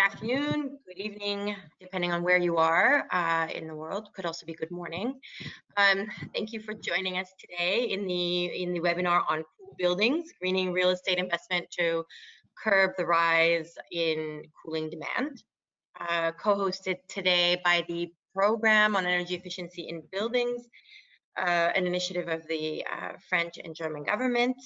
afternoon, good evening, depending on where you are in the world. Could also be good morning. Thank you for joining us today in the webinar on cool buildings, greening real estate investment to curb the rise in cooling demand. Co-hosted today by the Program on Energy Efficiency in Buildings, an initiative of the French and German government,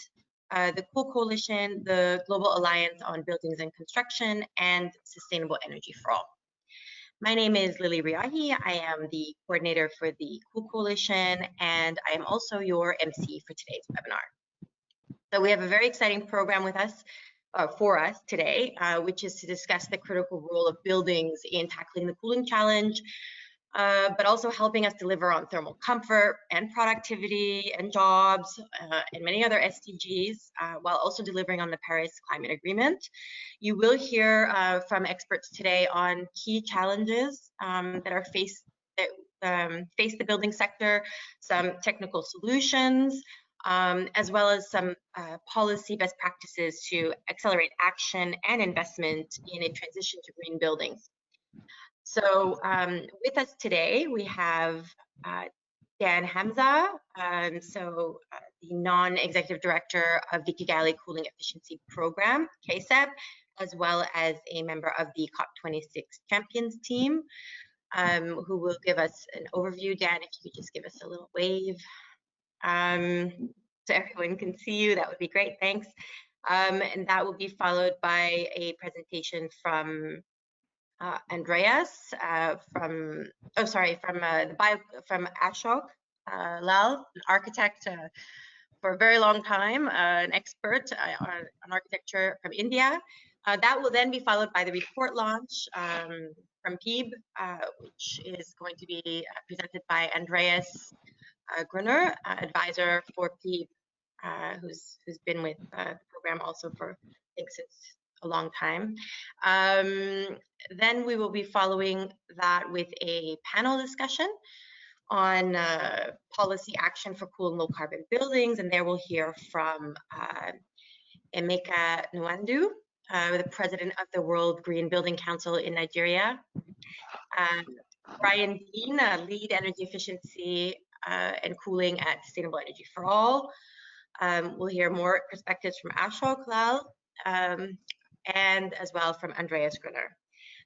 the Cool Coalition, the Global Alliance on Buildings and Construction, and Sustainable Energy for All. My name is Lily Riahi. I am the coordinator for the Cool Coalition, and I am also your MC for today's webinar. So we have a very exciting program with us, for us today, which is to discuss the critical role of buildings in tackling the cooling challenge, but also helping us deliver on thermal comfort and productivity and jobs and many other SDGs, while also delivering on the Paris Climate Agreement. You will hear from experts today on key challenges that face the building sector, some technical solutions, as well as some policy best practices to accelerate action and investment in a transition to green buildings. So with us today, we have Dan Hamza, the non-executive director of the Kigali Cooling Efficiency Program, KSEP, as well as a member of the COP26 Champions team, who will give us an overview. Dan, if you could just give us a little wave so everyone can see you, that would be great, thanks. And that will be followed by a presentation from Andreas from Ashok Lal, an architect for a very long time, an expert on architecture from India. That will then be followed by the report launch from PIB, which is going to be presented by Andreas Grunner, advisor for PIB, who's been with the program also for, I think, since a long time. Then we will be following that with a panel discussion on policy action for cool and low carbon buildings, and there we'll hear from Emeka Nwandu, the president of the World Green Building Council in Nigeria, Brian Dean, lead energy efficiency and cooling at Sustainable Energy for All. We'll hear more perspectives from Ashok Lal, and as well from Andreas Grunner.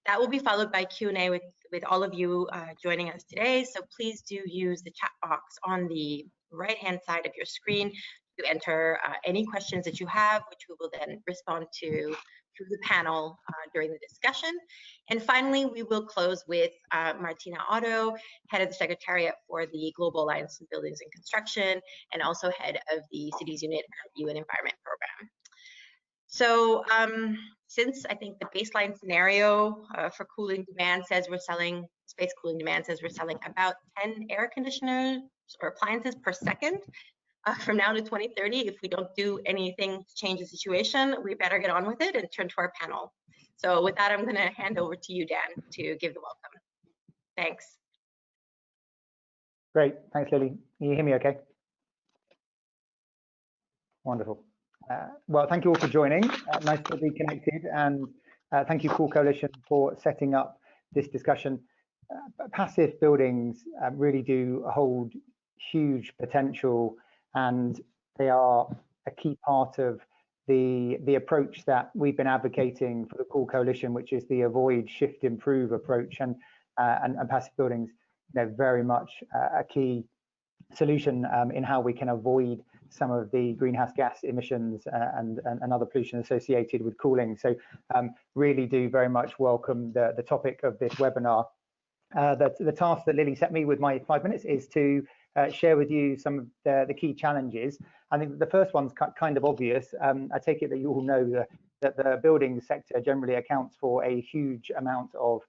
That will be followed by Q&A with all of you joining us today. So please do use the chat box on the right-hand side of your screen to enter any questions that you have, which we will then respond to through the panel during the discussion. And finally, we will close with Martina Otto, head of the Secretariat for the Global Alliance on Buildings and Construction, and also head of the Cities Unit at UN Environment Program. So since I think the baseline scenario for cooling demand says we're selling, space cooling demand says we're selling about 10 air conditioners or appliances per second from now to 2030, if we don't do anything to change the situation, we better get on with it and turn to our panel. So with that, I'm going to hand over to you, Dan, to give the welcome. Thanks. Great. Thanks, Lily. Can you hear me okay? Wonderful. Well, thank you all for joining. Nice to be connected, and thank you, Cool Coalition, for setting up this discussion. Passive buildings really do hold huge potential, and they are a key part of the approach that we've been advocating for the Cool Coalition, which is the avoid, shift, improve approach, and passive buildings, very much a key solution in how we can avoid some of the greenhouse gas emissions and other pollution associated with cooling. So really do very much welcome the topic of this webinar. The task that Lily set me with my 5 minutes is to share with you some of the key challenges. I think the first one's kind of obvious. I take it that you all know that the building sector generally accounts for a huge amount of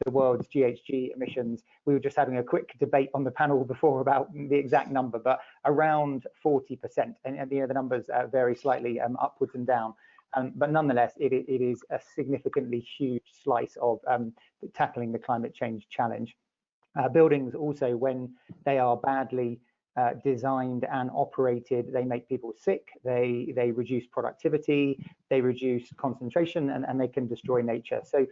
the world's GHG emissions. We were just having a quick debate on the panel before about the exact number, but around 40%, and the numbers vary slightly upwards and down. But nonetheless, it is a significantly huge slice of tackling the climate change challenge. Buildings also, when they are badly designed and operated, they make people sick, they reduce productivity, they reduce concentration, and they can destroy nature. So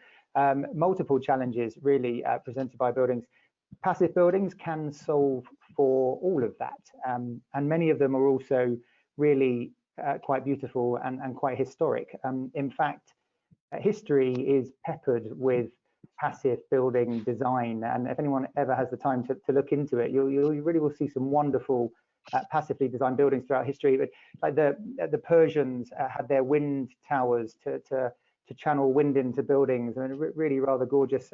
multiple challenges really presented by buildings. Passive buildings can solve for all of that, and many of them are also really quite beautiful and quite historic. In fact, history is peppered with passive building design, and if anyone ever has the time to look into it, you really will see some wonderful passively designed buildings throughout history. But like the Persians had their wind towers to channel wind into buildings, and really rather gorgeous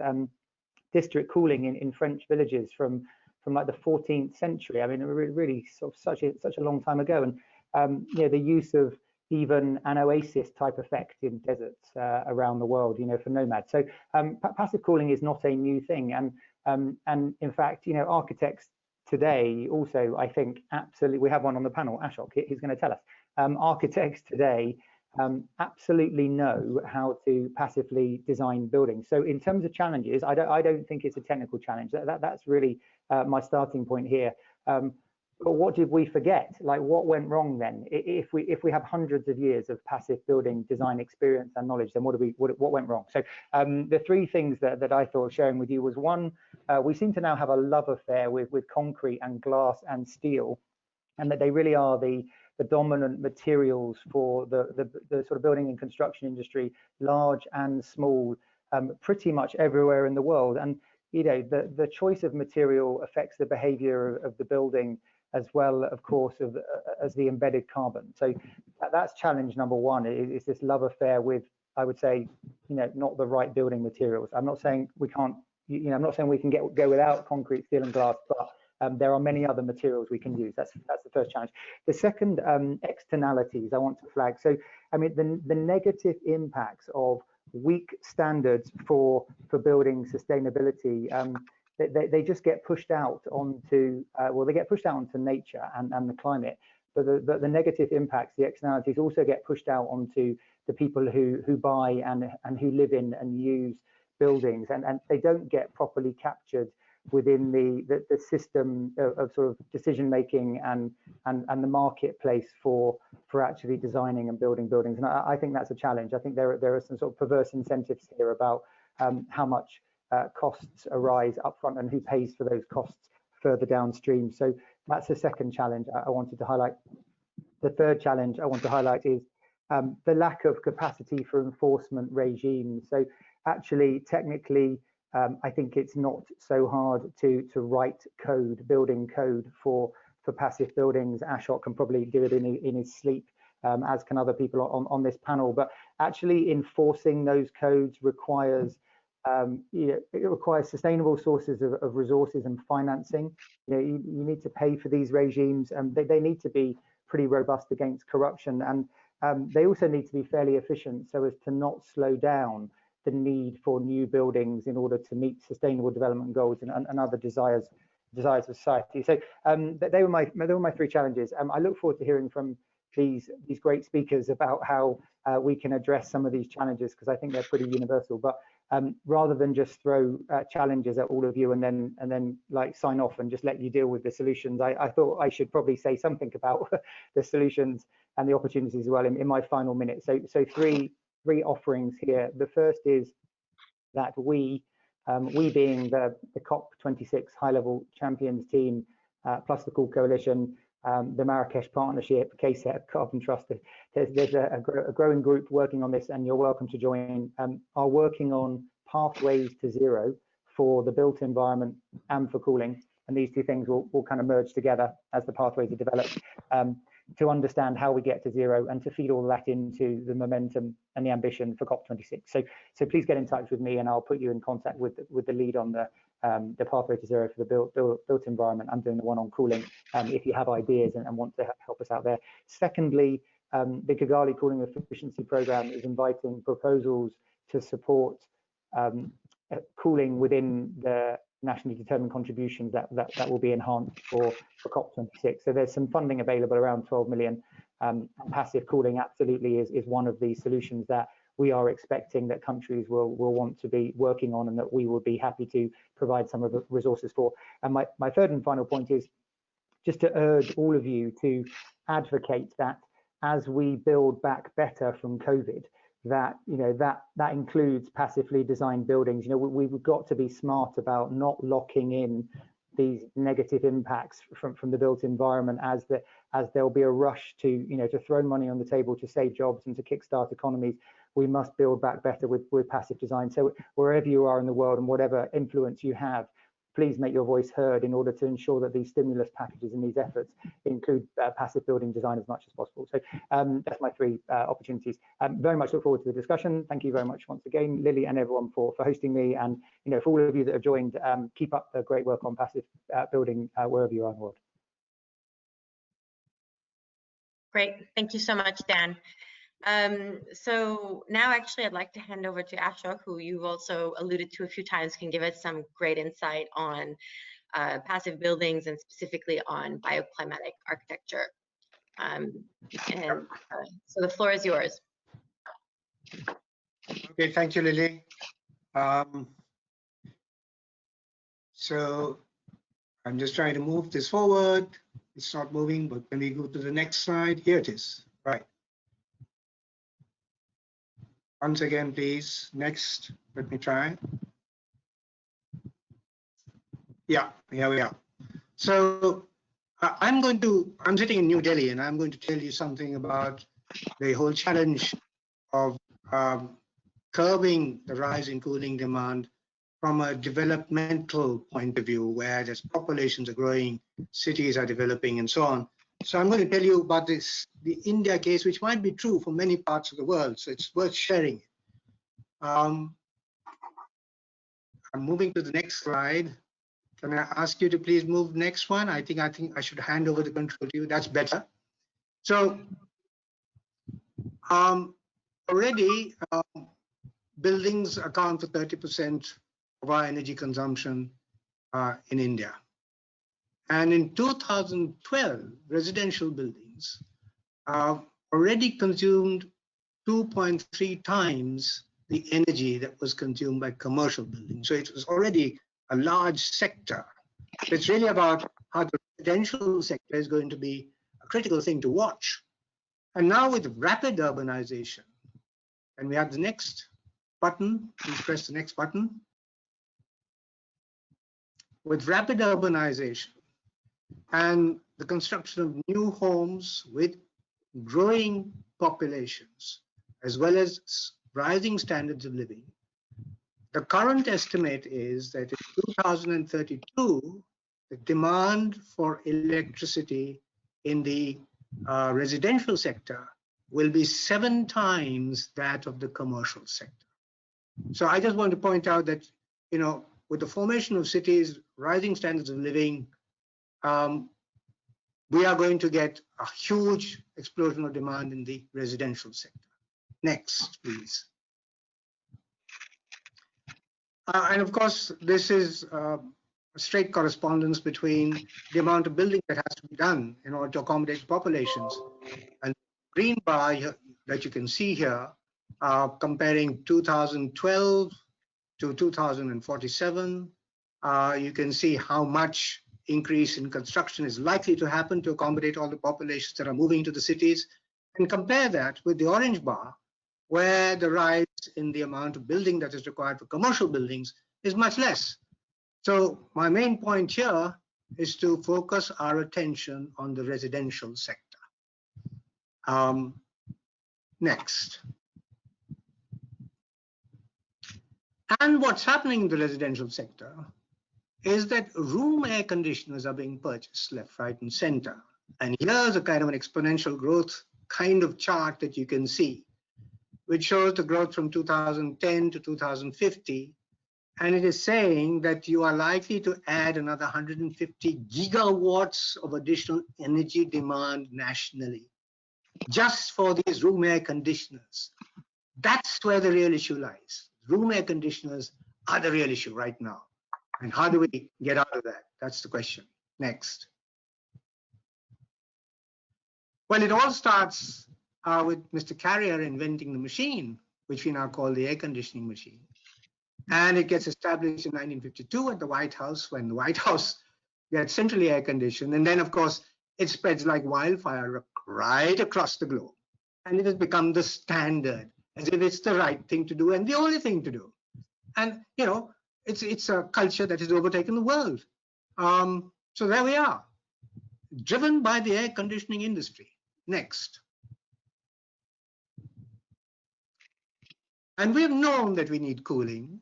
district cooling in French villages from like the 14th century. I mean, really sort of such a long time ago. And you know, the use of even an oasis type effect in deserts around the world, you know, for nomads. So passive cooling is not a new thing, and in fact, you know, architects today also, I think, absolutely, we have one on the panel, Ashok, he's going to tell us. Architects today absolutely know how to passively design buildings. So in terms of challenges, I don't think it's a technical challenge. That's really my starting point here. But what did we forget? Like, what went wrong then? If we have hundreds of years of passive building design experience and knowledge, then what went wrong? So the three things that I thought of sharing with you was, one, we seem to now have a love affair with concrete and glass and steel, and that they really are the dominant materials for the sort of building and construction industry, large and small, pretty much everywhere in the world. And you know, the choice of material affects the behavior of the building, as well, of course, as the embedded carbon. So that's challenge number one, is this love affair with, I would say, you know, not the right building materials. I'm not saying we can't, you know, I'm not saying we can go without concrete, steel and glass, but there are many other materials we can use. That's the first challenge. The second, externalities I want to flag. So, I mean, the negative impacts of weak standards for building sustainability, they just get pushed out onto, well, they get pushed out onto nature and the climate, but the negative impacts, the externalities, also get pushed out onto the people who buy and who live in and use buildings, and they don't get properly captured within the system of sort of decision making and the marketplace for actually designing and building buildings. And I think that's a challenge. I think there are some sort of perverse incentives here about how much costs arise upfront and who pays for those costs further downstream. So that's the second challenge I wanted to highlight. The third challenge I want to highlight is the lack of capacity for enforcement regimes. So actually, technically, I think it's not so hard to write code, building code for passive buildings. Ashok can probably do it in his sleep, as can other people on this panel. But actually enforcing those codes requires you know, it requires sustainable sources of resources and financing. You know, you need to pay for these regimes, and they need to be pretty robust against corruption, and they also need to be fairly efficient so as to not slow down the need for new buildings in order to meet sustainable development goals and other desires of society. So they were my three challenges. I look forward to hearing from these great speakers about how we can address some of these challenges, because I think they're pretty universal. But rather than just throw challenges at all of you and then like sign off and just let you deal with the solutions, I thought I should probably say something about the solutions and the opportunities as well in my final minute. So three offerings here. The first is that we being the COP26 high-level champions team, plus the Cool Coalition, the Marrakesh Partnership, KSEP, Carbon Trust, there's a growing group working on this, and you're welcome to join, are working on pathways to zero for the built environment and for cooling. And these two things will kind of merge together as the pathways are developed, to understand how we get to zero and to feed all that into the momentum and the ambition for COP26. So please get in touch with me, and I'll put you in contact with the lead on the pathway to zero for the built environment. I'm doing the one on cooling, if you have ideas and want to help us out there. Secondly, the Kigali Cooling Efficiency Programme is inviting proposals to support cooling within the nationally determined contributions that will be enhanced for COP26. So there's some funding available, around 12 million. Passive cooling absolutely is one of the solutions that we are expecting that countries will want to be working on, and that we will be happy to provide some of the resources for. And my third and final point is, just to urge all of you to advocate that as we build back better from COVID, that that includes passively designed buildings. We've got to be smart about not locking in these negative impacts from the built environment, as there'll be a rush to to throw money on the table to save jobs and to kickstart economies. We must build back better with passive design. So wherever you are in the world and whatever influence you have, please make your voice heard in order to ensure that these stimulus packages and these efforts include passive building design as much as possible. So that's my three opportunities. Very much look forward to the discussion. Thank you very much once again, Lily, and everyone for hosting me. And for all of you that have joined, keep up the great work on passive building wherever you are in the world. Great, thank you so much, Dan. So now actually I'd like to hand over to Ashok, who you've also alluded to a few times, can give us some great insight on passive buildings and specifically on bioclimatic architecture. So the floor is yours. Okay, thank you, Lily. So I'm just trying to move this forward. It's not moving, but when we go to the next slide, here it is. Right. Once again, please. Next, let me try. Yeah, here we are. So I'm sitting in New Delhi, and I'm going to tell you something about the whole challenge of curbing the rise in cooling demand from a developmental point of view, where as populations are growing, cities are developing, and so on. So I'm going to tell you about the India case, which might be true for many parts of the world, so it's worth sharing. I'm moving to the next slide. Can I ask you to please move next one? I think I should hand over the control to you. That's better. So already buildings account for 30% of our energy consumption in India. And in 2012, residential buildings already consumed 2.3 times the energy that was consumed by commercial buildings. So it was already a large sector. It's really about how the residential sector is going to be a critical thing to watch. And now with rapid urbanization, and we have the next button, please press the next button. With rapid urbanization and the construction of new homes with growing populations, as well as rising standards of living, the current estimate is that in 2032, the demand for electricity in the residential sector will be 7 times that of the commercial sector. So I just want to point out that, with the formation of cities, rising standards of living, we are going to get a huge explosion of demand in the residential sector. Next, please. And of course, this is a straight correspondence between the amount of building that has to be done in order to accommodate populations. And green bar that you can see here, comparing 2012 to 2047, you can see how much increase in construction is likely to happen to accommodate all the populations that are moving to the cities, and compare that with the orange bar, where the rise in the amount of building that is required for commercial buildings is much less. So my main point here is to focus our attention on the residential sector. Next. And what's happening in the residential sector is that room air conditioners are being purchased left, right, and center. And here's a kind of an exponential growth kind of chart that you can see, which shows the growth from 2010 to 2050. And it is saying that you are likely to add another 150 gigawatts of additional energy demand nationally, just for these room air conditioners. That's where the real issue lies. Room air conditioners are the real issue right now. And how do we get out of that? That's the question. Next. Well, it all starts with Mr. Carrier inventing the machine, which we now call the air conditioning machine. And it gets established in 1952 at the White House, when the White House gets centrally air conditioned, and then of course it spreads like wildfire right across the globe. And it has become the standard, as if it's the right thing to do and the only thing to do. And you know, it's a culture that has overtaken the world. So there we are, driven by the air conditioning industry. Next. And we've known that we need cooling.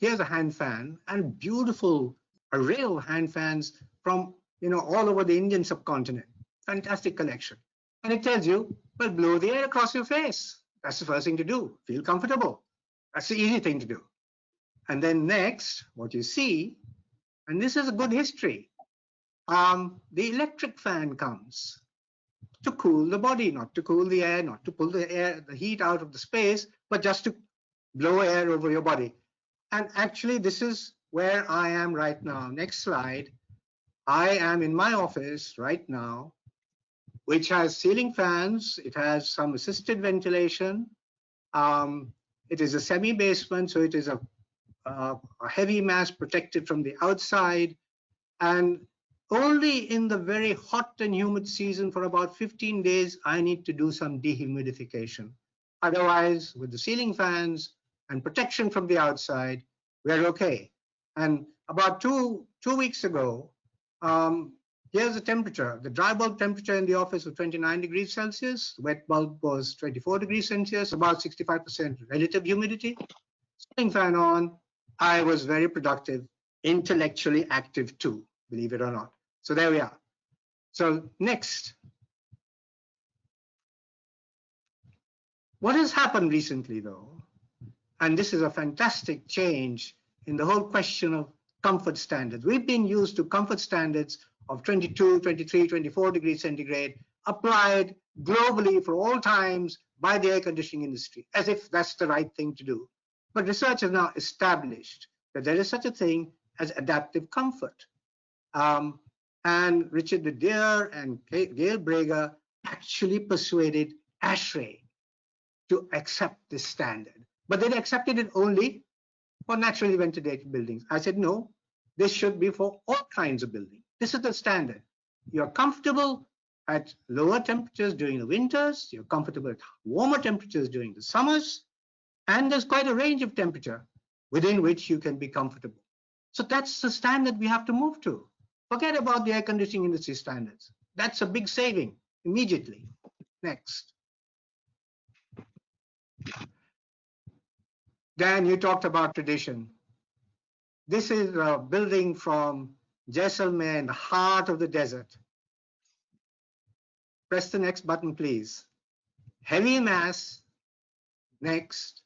Here's a hand fan, and beautiful array of hand fans from all over the Indian subcontinent. Fantastic collection. And it tells you, well, blow the air across your face. That's the first thing to do. Feel comfortable. That's the easy thing to do. And then next, what you see, and this is a good history, the electric fan comes to cool the body, not to cool the air, not to pull the heat out of the space, but just to blow air over your body. And actually, this is where I am right now. Next slide. I am in my office right now, which has ceiling fans. It has some assisted ventilation. It is a semi-basement, so it is a heavy mass protected from the outside. And only in the very hot and humid season for about 15 days, I need to do some dehumidification. Otherwise, with the ceiling fans and protection from the outside, we're okay. And about two weeks ago, here's the temperature. The dry bulb temperature in the office was 29 degrees Celsius. The wet bulb was 24 degrees Celsius, about 65% relative humidity. Ceiling fan on, I was very productive, intellectually active too, believe it or not. So there we are. So next. What has happened recently though, and this is a fantastic change in the whole question of comfort standards. We've been used to comfort standards of 22, 23, 24 degrees centigrade applied globally for all times by the air conditioning industry, as if that's the right thing to do. But research has now established that there is such a thing as adaptive comfort. And Richard de Deer and Gail Brager actually persuaded ASHRAE to accept this standard. But they accepted it only for naturally ventilated buildings. I said, no, this should be for all kinds of buildings. This is the standard. You're comfortable at lower temperatures during the winters, you're comfortable at warmer temperatures during the summers, and there's quite a range of temperature within which you can be comfortable. So that's the standard we have to move to. Forget about the air conditioning industry standards. That's a big saving immediately. Next. Dan, you talked about tradition. This is a building from Jaisalmer in the heart of the desert. Press the next button, please. Heavy mass. Next.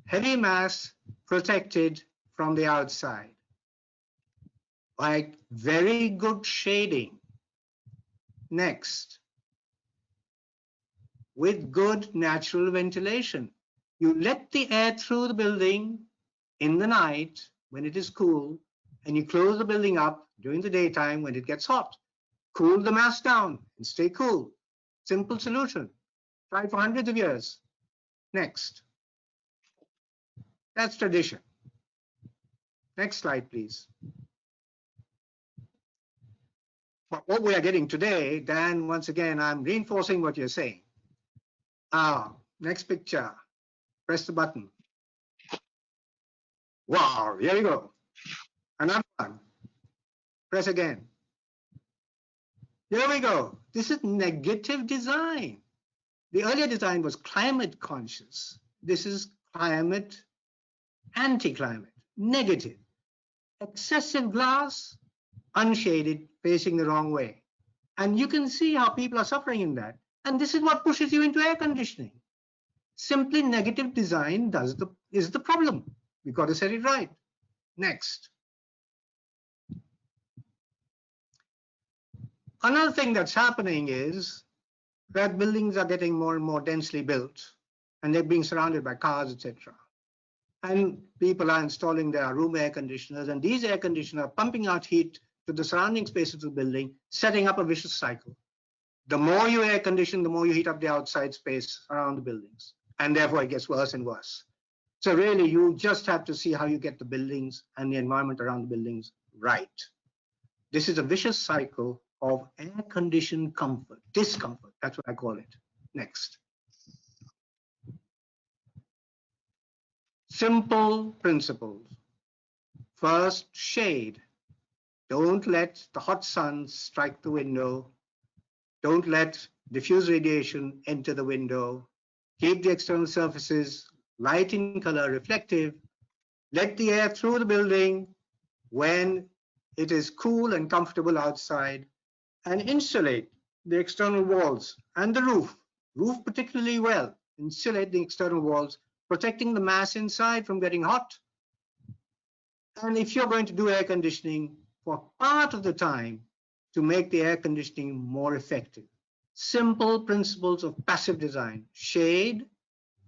Heavy mass protected from the outside. Like very good shading. Next. With good natural ventilation. You let the air through the building in the night when it is cool, and you close the building up during the daytime when it gets hot. Cool the mass down and stay cool. Simple solution. Tried for hundreds of years. Next. That's tradition. Next slide, please. But what we are getting today, Dan, once again, I'm reinforcing what you're saying. Next picture. Press the button. Wow, here we go. Another one. Press again. Here we go. This is negative design. The earlier design was climate conscious. This is climate anti-climate, negative. Excessive glass, unshaded, facing the wrong way. And you can see how people are suffering in that. And this is what pushes you into air conditioning. Simply negative design is the problem. We've got to set it right. Next. Another thing that's happening is that buildings are getting more and more densely built, and they're being surrounded by cars, etc. And people are installing their room air conditioners, and these air conditioners are pumping out heat to the surrounding spaces of the building, setting up a vicious cycle. The more you air condition, the more you heat up the outside space around the buildings, and therefore it gets worse and worse. So really, you just have to see how you get the buildings and the environment around the buildings right. This is a vicious cycle of air-conditioned comfort, discomfort. That's what I call it. Next. Simple principles. First, shade. Don't let the hot sun strike the window. Don't let diffuse radiation enter the window. Keep the external surfaces light in color, reflective. Let the air through the building when it is cool and comfortable outside, and insulate the external walls and the roof. Roof particularly well. Insulate the external walls, protecting the mass inside from getting hot. And if you're going to do air conditioning, for part of the time, to make the air conditioning more effective. Simple principles of passive design: shade,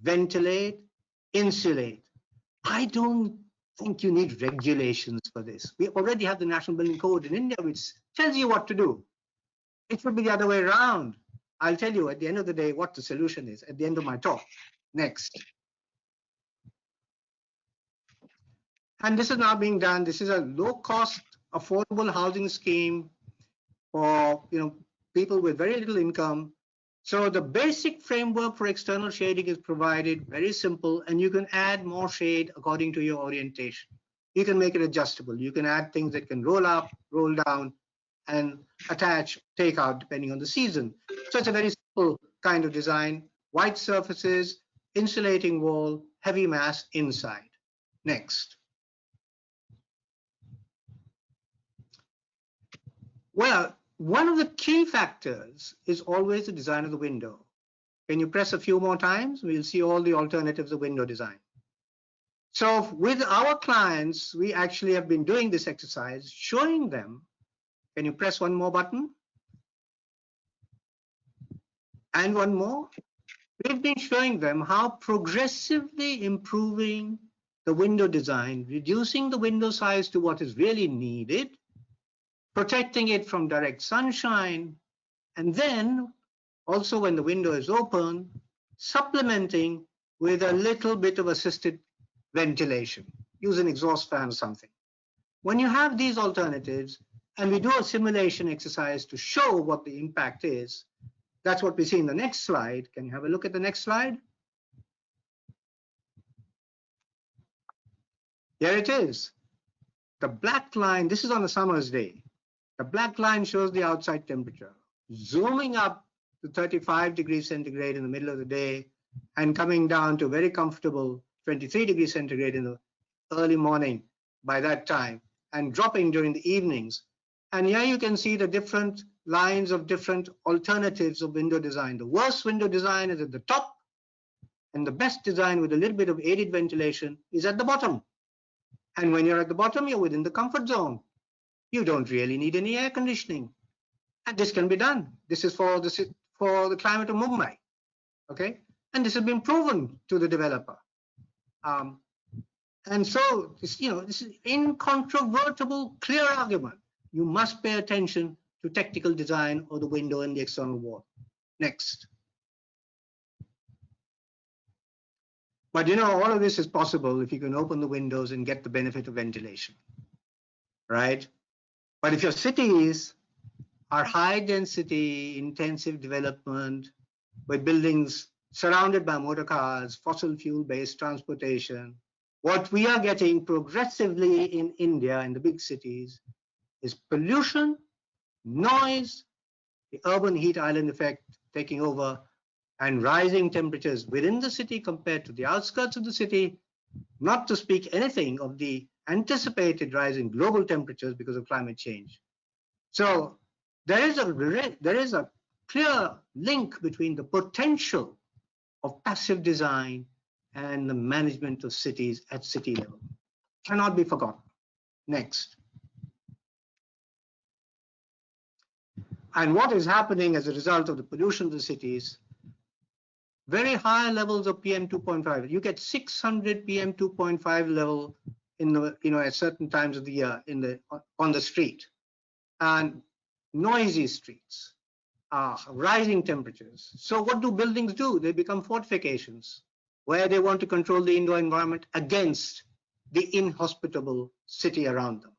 ventilate, insulate. I don't think you need regulations for this. We already have the National Building Code in India, which tells you what to do. It should be the other way around. I'll tell you at the end of the day what the solution is at the end of my talk. Next. And this is now being done. This is a low-cost, affordable housing scheme for people with very little income. So the basic framework for external shading is provided, very simple, and you can add more shade according to your orientation. You can make it adjustable. You can add things that can roll up, roll down, and attach, take out, depending on the season. So it's a very simple kind of design. White surfaces, insulating wall, heavy mass inside. Next. Well, one of the key factors is always the design of the window. When you press a few more times, we'll see all the alternatives of window design. So with our clients, we actually have been doing this exercise, showing them. Can you press one more button? And one more. We've been showing them how progressively improving the window design, reducing the window size to what is really needed, protecting it from direct sunshine, and then also when the window is open, supplementing with a little bit of assisted ventilation. Use an exhaust fan or something. When you have these alternatives, and we do a simulation exercise to show what the impact is, that's what we see in the next slide. Can you have a look at the next slide? Here it is. The black line, this is on a summer's day. The black line shows the outside temperature, zooming up to 35 degrees centigrade in the middle of the day and coming down to very comfortable 23 degrees centigrade in the early morning by that time, and dropping during the evenings. And here you can see the different lines of different alternatives of window design. The worst window design is at the top, and the best design with a little bit of aided ventilation is at the bottom. And when you're at the bottom, you're within the comfort zone. You don't really need any air conditioning. And this can be done. This is for the climate of Mumbai. Okay? And this has been proven to the developer. And so, this is incontrovertible, clear argument. You must pay attention to technical design of the window and the external wall. Next. But all of this is possible if you can open the windows and get the benefit of ventilation, right? But if your cities are high density, intensive development with buildings surrounded by motor cars, fossil fuel based transportation, what we are getting progressively in India, in the big cities, is pollution, noise, the urban heat island effect taking over, and rising temperatures within the city compared to the outskirts of the city, not to speak anything of the anticipated rise in global temperatures because of climate change. So there is a clear link between the potential of passive design and the management of cities at city level. Cannot be forgotten. Next. And what is happening as a result of the pollution of the cities? Very high levels of PM 2.5. You get 600 PM 2.5 level in the at certain times of the year on the street, and noisy streets, rising temperatures. So what do buildings do? They become fortifications. where they want to control the indoor environment against the inhospitable city around them.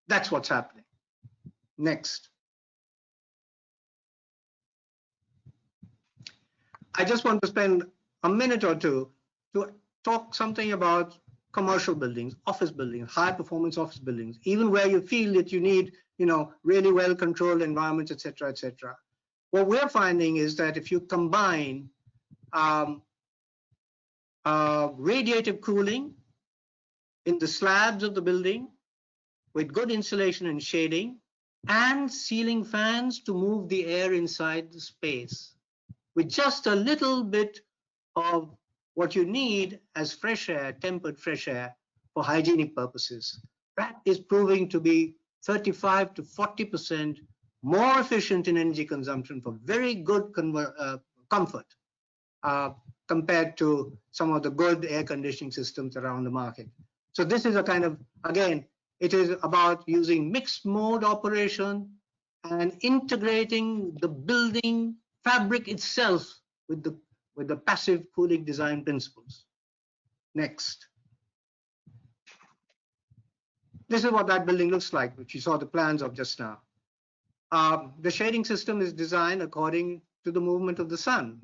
That's what's happening. Next. I just want to spend a minute or two to talk something about commercial buildings, office buildings, high performance office buildings, even where you feel that you need, really well controlled environments, etc., etc. What we're finding is that if you combine radiative cooling in the slabs of the building with good insulation and shading and ceiling fans to move the air inside the space, with just a little bit of what you need as fresh air, tempered fresh air for hygienic purposes, that is proving to be 35 to 40% more efficient in energy consumption for very good comfort compared to some of the good air conditioning systems around the market. So this is a kind of, again, it is about using mixed mode operation and integrating the building fabric itself with the passive cooling design principles. Next. This is what that building looks like, which you saw the plans of just now. The shading system is designed according to the movement of the sun,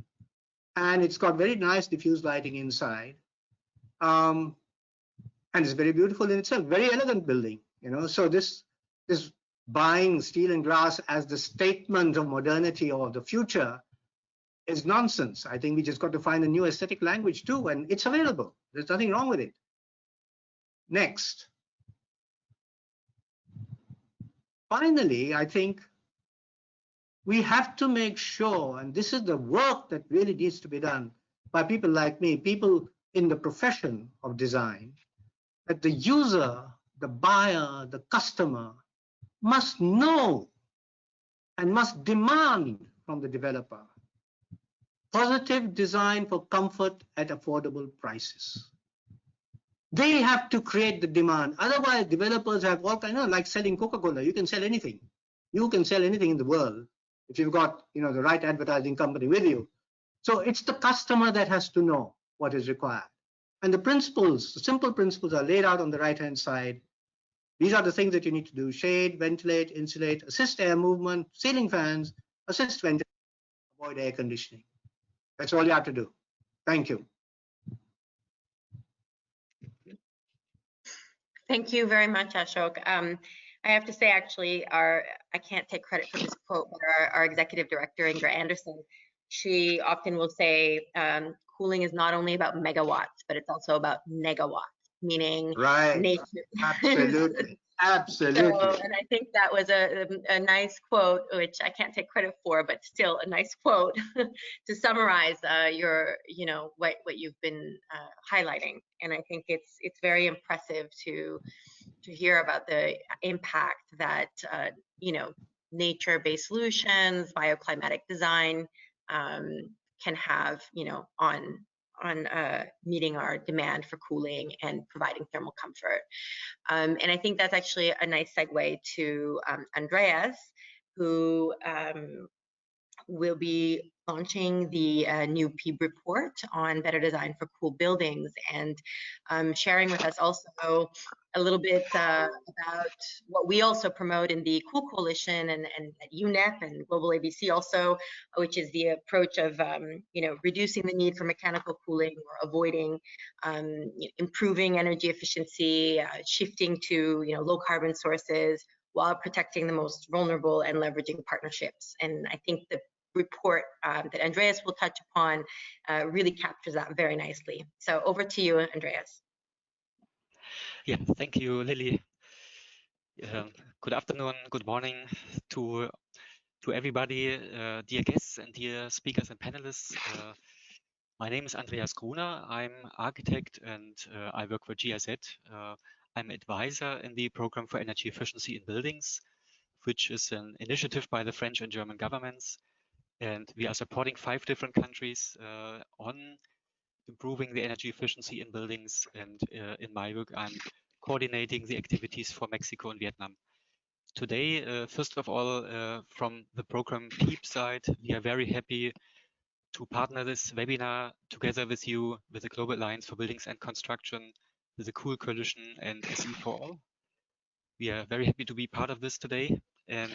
and it's got very nice diffuse lighting inside. And it's very beautiful in itself, very elegant building, So this buying steel and glass as the statement of modernity or of the future is nonsense. I think we just got to find a new aesthetic language too, and it's available. There's nothing wrong with it. Next. Finally, I think we have to make sure, and this is the work that really needs to be done by people like me, people in the profession of design, that the user, the buyer, the customer must know and must demand from the developer positive design for comfort at affordable prices. They have to create the demand. Otherwise, developers have all kinds of, like selling Coca-Cola. You can sell anything. You can sell anything in the world if you've got, the right advertising company with you. So it's the customer that has to know what is required. And the principles, the simple principles are laid out on the right-hand side. These are the things that you need to do: shade, ventilate, insulate, assist air movement, ceiling fans, assist ventilation, avoid air conditioning. That's all you have to do. Thank you. Thank you very much, Ashok. I have to say, actually, I can't take credit for this quote, but our executive director, Ingrid Anderson, she often will say, cooling is not only about megawatts, but it's also about negawatts, meaning nature. Absolutely. Absolutely. So, and I think that was a nice quote, which I can't take credit for, but still a nice quote to summarize what you've been highlighting. And I think it's very impressive to hear about the impact that nature-based solutions, bioclimatic design can have, on meeting our demand for cooling and providing thermal comfort. And I think that's actually a nice segue to Andreas, who will be launching the new PEEB report on better design for cool buildings, and sharing with us also a little bit about what we also promote in the Cool Coalition and at UNEP and Global ABC also, which is the approach of reducing the need for mechanical cooling or avoiding, improving energy efficiency, shifting to low carbon sources while protecting the most vulnerable and leveraging partnerships. And I think the report that Andreas will touch upon really captures that very nicely. So over to you, Andreas. Yeah, thank you, Lily. Good afternoon, good morning to everybody, dear guests and dear speakers and panelists. My name is Andreas Gruner. I'm architect and I work for GIZ. I'm advisor in the Program for Energy Efficiency in Buildings, which is an initiative by the French and German governments. And we are supporting 5 different countries on improving the energy efficiency in buildings. And in my work, I'm coordinating the activities for Mexico and Vietnam. Today, first of all, from the program PEEB side, we are very happy to partner this webinar together with you, with the Global Alliance for Buildings and Construction, with the Cool Coalition and SE for All. We are very happy to be part of this today. And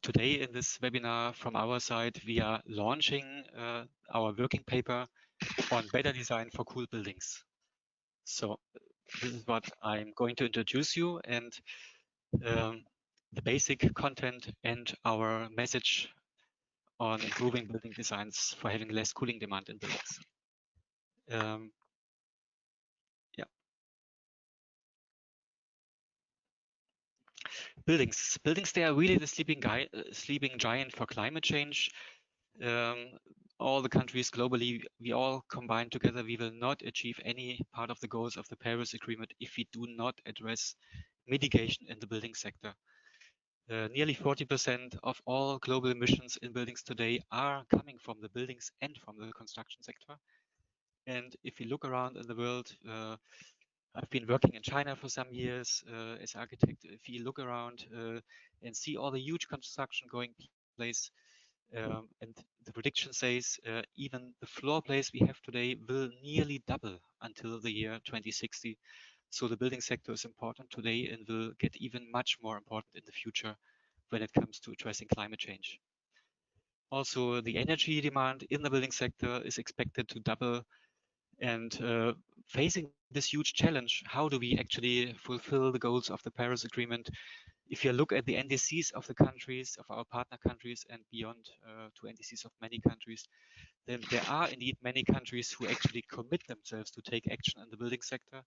today in this webinar from our side, we are launching our working paper on better design for cool buildings. So this is what I'm going to introduce you, and the basic content and our message on improving building designs for having less cooling demand in buildings. Yeah. Buildings, they are really the sleeping giant for climate change. All the countries globally, we all combine together, we will not achieve any part of the goals of the Paris Agreement if we do not address mitigation in the building sector. Nearly 40% of all global emissions in buildings today are coming from the buildings and from the construction sector. And if you look around in the world, I've been working in China for some years as architect. If you look around and see all the huge construction going place, and the prediction says even the floor place we have today will nearly double until the year 2060. So the building sector is important today and will get even much more important in the future when it comes to addressing climate change. Also, the energy demand in the building sector is expected to double, and facing this huge challenge, how do we actually fulfill the goals of the Paris Agreement? If you look at the NDCs of the countries, of our partner countries and beyond to NDCs of many countries, then there are indeed many countries who actually commit themselves to take action in the building sector.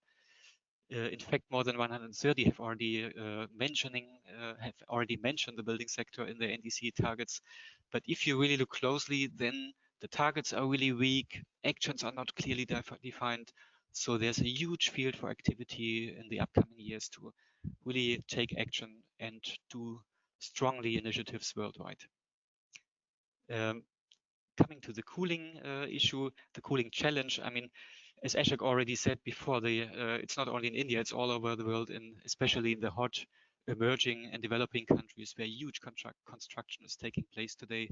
In fact, more than 130 have already mentioned the building sector in the NDC targets. But if you really look closely, then the targets are really weak, actions are not clearly defined. So there's a huge field for activity in the upcoming years to really take action and do strongly initiatives worldwide. Coming to the cooling issue, the cooling challenge, I mean, as Ashok already said before, it's not only in India, it's all over the world, and especially in the hot emerging and developing countries where huge construction is taking place today,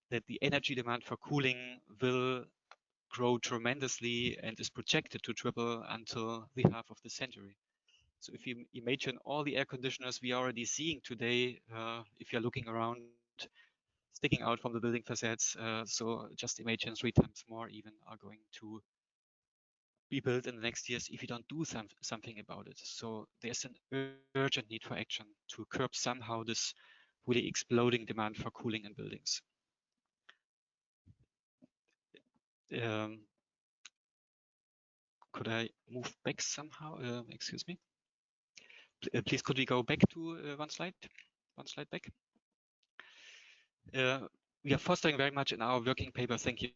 that the energy demand for cooling will grow tremendously and is projected to triple until the half of the century. So if you imagine all the air conditioners we are already seeing today, if you're looking around, sticking out from the building facades, so just imagine 3 times more even are going to be built in the next years if you don't do something about it. So there's an urgent need for action to curb somehow this really exploding demand for cooling in buildings. Could I move back somehow? Excuse me. Please, could we go back to one slide back? We are fostering very much in our working paper, thank you,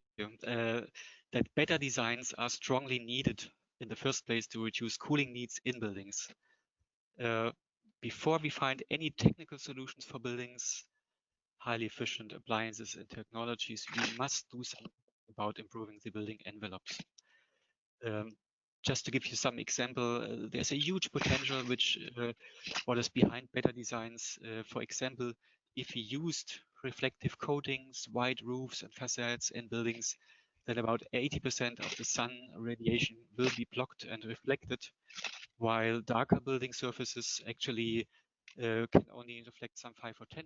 that better designs are strongly needed in the first place to reduce cooling needs in buildings. Before we find any technical solutions for buildings, highly efficient appliances and technologies, we must do something about improving the building envelopes. Just to give you some example, there's a huge potential what is behind better designs. For example, if we used reflective coatings, white roofs and facades in buildings, then about 80% of the sun radiation will be blocked and reflected, while darker building surfaces actually can only reflect some 5 or 10%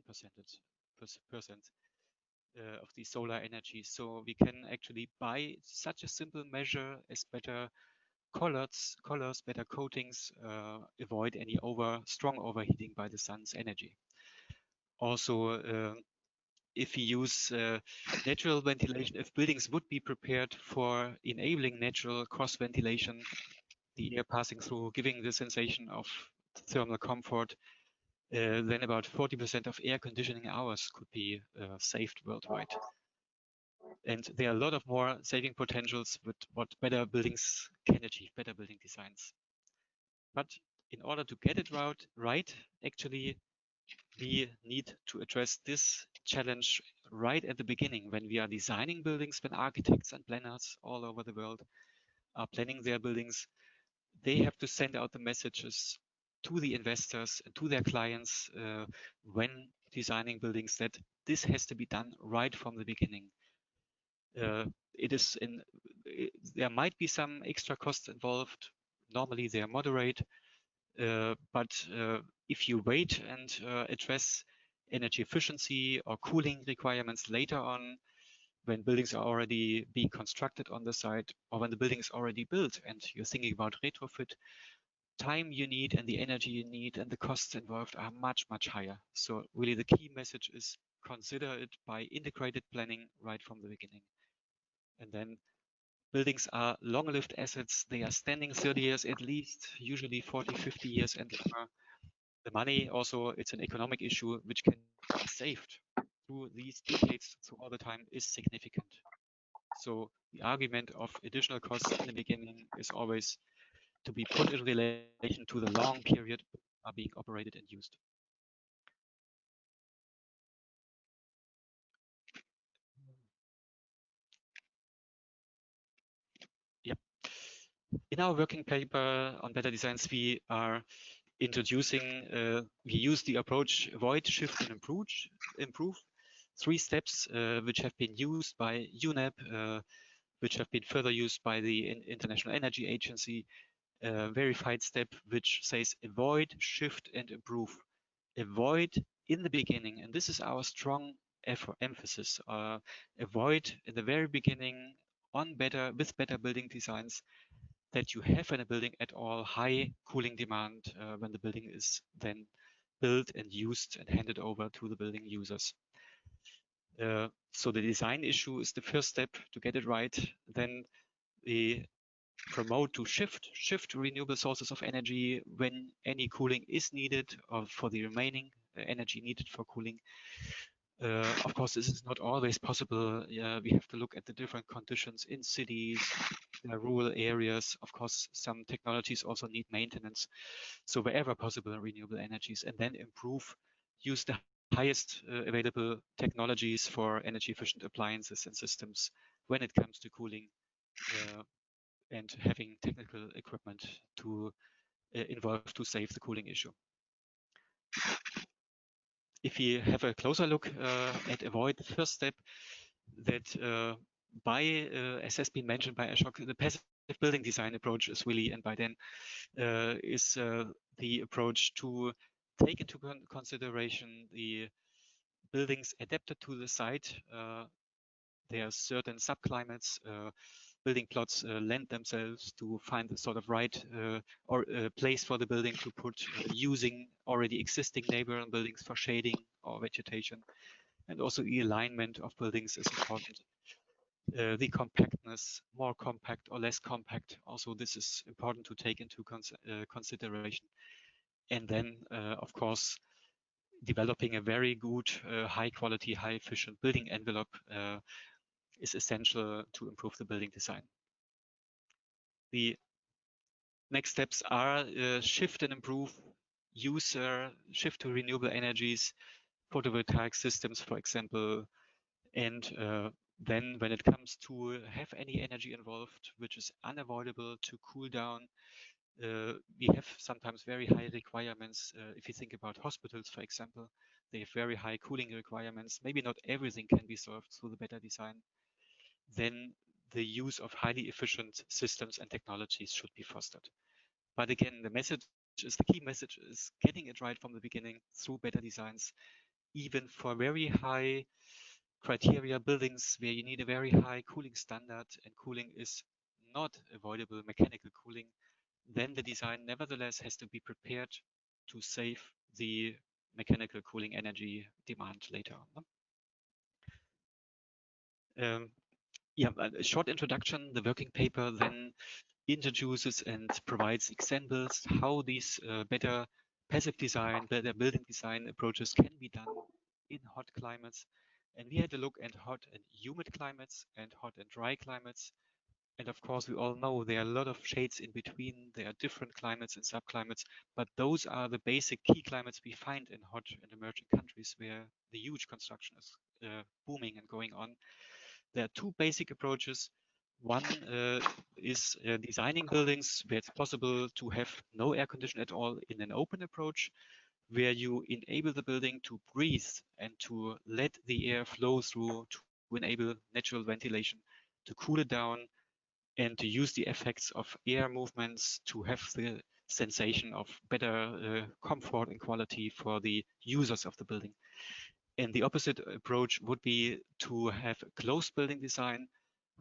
of the solar energy. So we can actually, by such a simple measure as better colors, better coatings, avoid any strong overheating by the sun's energy. Also, if we use natural ventilation, if buildings would be prepared for enabling natural cross ventilation, the air passing through, giving the sensation of thermal comfort, then about 40% of air conditioning hours could be saved worldwide. And there are a lot of more saving potentials with what better buildings can achieve, better building designs. But in order to get it right, actually, we need to address this challenge right at the beginning when we are designing buildings, when architects and planners all over the world are planning their buildings. They have to send out the messages to the investors and to their clients when designing buildings that this has to be done right from the beginning. There might be some extra costs involved. Normally they are moderate, but if you wait and address energy efficiency or cooling requirements later on, when buildings are already being constructed on the site, or when the building is already built and you're thinking about retrofit, time you need and the energy you need and the costs involved are much, much higher. So really the key message is consider it by integrated planning right from the beginning. And then buildings are long-lived assets. They are standing 30 years at least, usually 40, 50 years and longer. The money also, it's an economic issue which can be saved through these decades, through all the time, is significant. So the argument of additional costs in the beginning is always to be put in relation to the long period are being operated and used. Yep. In our working paper on better designs, we are introducing, we use the approach avoid, shift, and improve. 3 steps which have been used by UNEP, which have been further used by the International Energy Agency. Verified step which says avoid, shift, and improve. Avoid in the beginning, and this is our strong emphasis. Avoid in the very beginning with better building designs that you have in a building at all high cooling demand when the building is then built and used and handed over to the building users. So the design issue is the first step to get it right. Then we promote to shift renewable sources of energy when any cooling is needed or for the remaining energy needed for cooling. Of course, this is not always possible. We have to look at the different conditions in cities, rural areas. Of course, some technologies also need maintenance. So wherever possible, renewable energies, and then improve, use the highest available technologies for energy efficient appliances and systems when it comes to cooling and having technical equipment to involve to save the cooling issue. If we have a closer look at avoid, the first step that as has been mentioned by Ashok, the passive building design approach is really, and by then is the approach to take into consideration the buildings adapted to the site. There are certain subclimates, building plots lend themselves to find the sort of right place for the building to put using already existing neighboring buildings for shading or vegetation. And also the alignment of buildings is important. The compactness, more compact or less compact, also this is important to take into consideration. And then, of course, developing a very good, high quality, high efficient building envelope is essential to improve the building design. The next steps are shift and improve shift to renewable energies, photovoltaic systems, for example. And then when it comes to have any energy involved, which is unavoidable to cool down, we have sometimes very high requirements. If you think about hospitals, for example, they have very high cooling requirements. Maybe not everything can be solved through the better design. Then the use of highly efficient systems and technologies should be fostered. But again, the key message is getting it right from the beginning through better designs, even for very high criteria buildings where you need a very high cooling standard and cooling is not avoidable, mechanical cooling, then the design nevertheless has to be prepared to save the mechanical cooling energy demand later on. Yeah, a short introduction. The working paper then introduces and provides examples how these better passive design, better building design approaches can be done in hot climates. And we had a look at hot and humid climates and hot and dry climates. And of course, we all know there are a lot of shades in between. There are different climates and subclimates, but those are the basic key climates we find in hot and emerging countries where the huge construction is booming and going on. There are 2 basic approaches. One is designing buildings where it's possible to have no air condition at all in an open approach. where you enable the building to breathe and to let the air flow through to enable natural ventilation, to cool it down, and to use the effects of air movements to have the sensation of better comfort and quality for the users of the building. And the opposite approach would be to have a closed building design,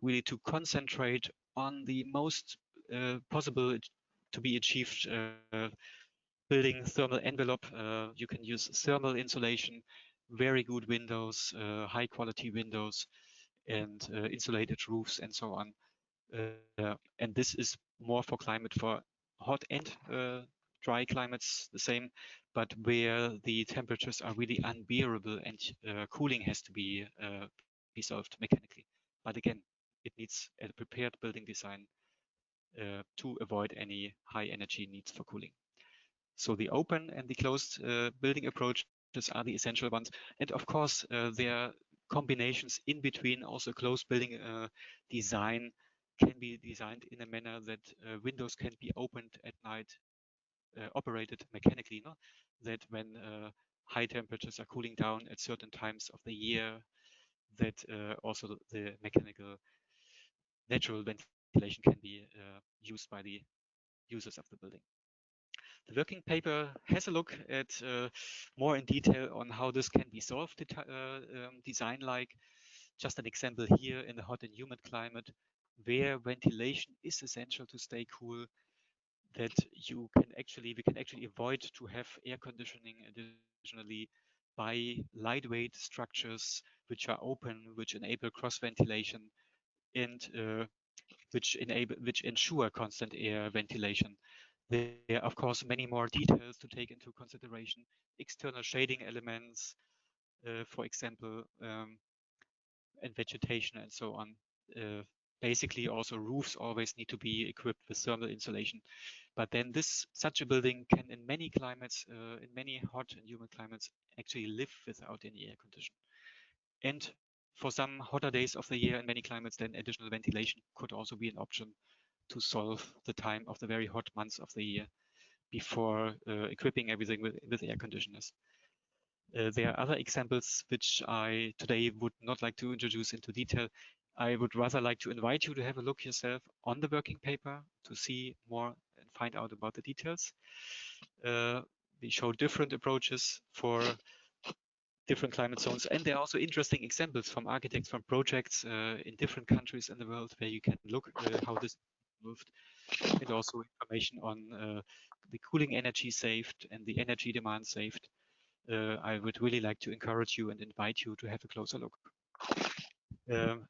really to concentrate on the most possible to be achieved building thermal envelope. You can use thermal insulation, very good windows, high quality windows, and insulated roofs and so on. And this is more for climate for hot and dry climates, the same, but where the temperatures are really unbearable and cooling has to be solved mechanically. But again, it needs a prepared building design to avoid any high energy needs for cooling. So the open and the closed building approaches are the essential ones. And of course, there are combinations in between. Also, closed building design can be designed in a manner that windows can be opened at night, operated mechanically, no? That when high temperatures are cooling down at certain times of the year, that also the mechanical natural ventilation can be used by the users of the building. The working paper has a look at more in detail on how this can be solved design-like. Just an example here in the hot and humid climate, where ventilation is essential to stay cool, that we can actually avoid to have air conditioning additionally by lightweight structures which are open, which enable cross ventilation, and which ensure constant air ventilation. There are, of course, many more details to take into consideration. External shading elements, for example, and vegetation and so on. Basically, also roofs always need to be equipped with thermal insulation. But then such a building can, in many climates, in many hot and humid climates, actually live without any air condition. And for some hotter days of the year in many climates, then additional ventilation could also be an option to solve the time of the very hot months of the year before equipping everything with air conditioners. There are other examples which I today would not like to introduce into detail. I would rather like to invite you to have a look yourself on the working paper to see more and find out about the details. We show different approaches for different climate zones, and there are also interesting examples from architects from projects in different countries in the world where you can look how this moved, and also information on the cooling energy saved and the energy demand saved. I would really like to encourage you and invite you to have a closer look.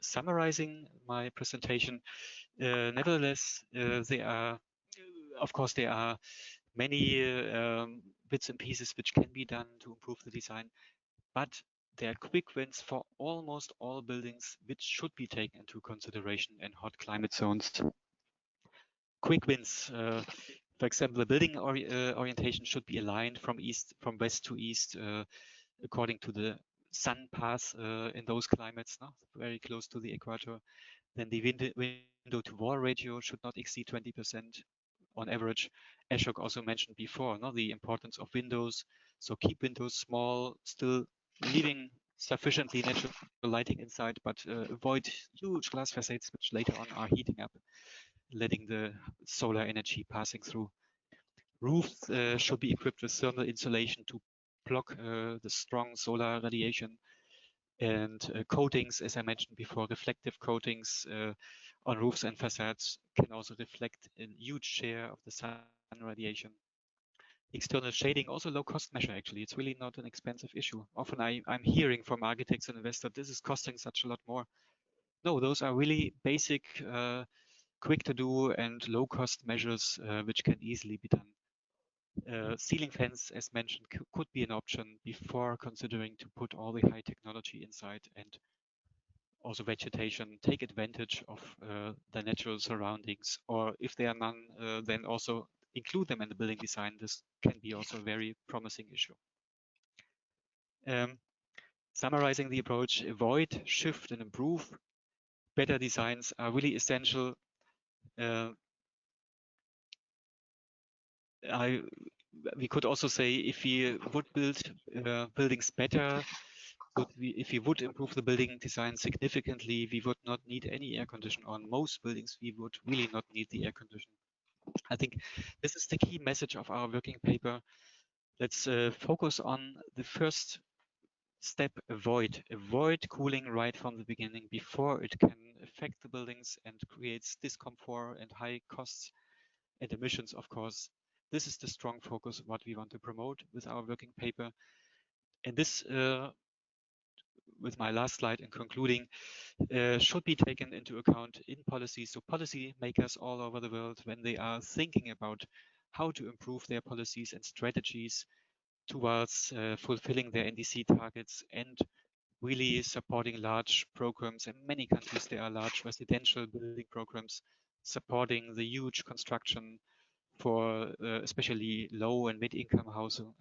Summarizing my presentation, nevertheless, there are, of course, there are many bits and pieces which can be done to improve the design, but there are quick wins for almost all buildings which should be taken into consideration in hot climate zones. Quick wins, for example, the building orientation should be aligned from west to east according to the sun path in those climates, no? Very close to the equator. Then the window to wall ratio should not exceed 20% on average. Ashok also mentioned before, no? The importance of windows. So keep windows small, still leaving sufficiently natural lighting inside, but avoid huge glass facades which later on are heating up, letting the solar energy passing through. Roofs should be equipped with thermal insulation to block the strong solar radiation, and coatings, as I mentioned before, reflective coatings on roofs and facades can also reflect a huge share of the sun radiation. External shading, also low cost measure actually. It's really not an expensive issue. Often I'm hearing from architects and investors, this is costing such a lot more. No, those are really basic, quick to do and low cost measures which can easily be done. Ceiling fans, as mentioned, could be an option before considering to put all the high technology inside, and also vegetation, take advantage of the natural surroundings, or if there are none, then also include them in the building design. This can be also a very promising issue. Summarizing the approach, avoid, shift, and improve. Better designs are really essential. we could also say if we would build buildings better, if we would improve the building design significantly, we would not need any air condition. On most buildings, we would really not need the air condition. I think this is the key message of our working paper. Let's focus on the first step, avoid cooling right from the beginning before it can affect the buildings and creates discomfort and high costs and emissions, of course. This is the strong focus of what we want to promote with our working paper. And this, with my last slide and concluding, should be taken into account in policy. So policymakers all over the world, when they are thinking about how to improve their policies and strategies towards fulfilling their NDC targets and really supporting large programs. In many countries, there are large residential building programs supporting the huge construction for especially low and mid-income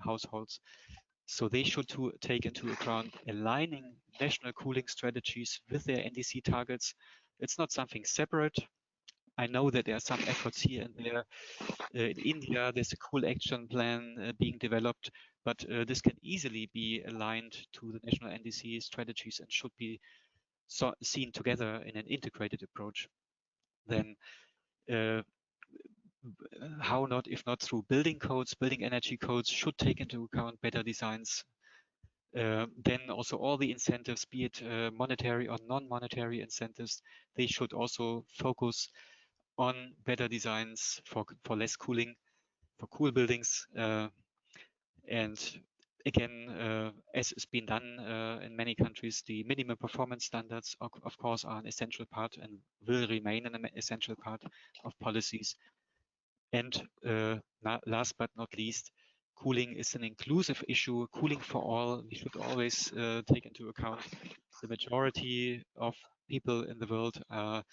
households. So they should take into account aligning national cooling strategies with their NDC targets. It's not something separate. I know that there are some efforts here and there. In India, there's a cool action plan being developed, but this can easily be aligned to the national NDC strategies and should be seen together in an integrated approach. Then how not, if not through building codes, building energy codes should take into account better designs. Then also all the incentives, be it monetary or non-monetary incentives, they should also focus on better designs for less cooling, for cool buildings. And again, as has been done in many countries, the minimum performance standards, of course, are an essential part and will remain an essential part of policies. And last but not least, cooling is an inclusive issue, cooling for all. We should always take into account the majority of people in the world are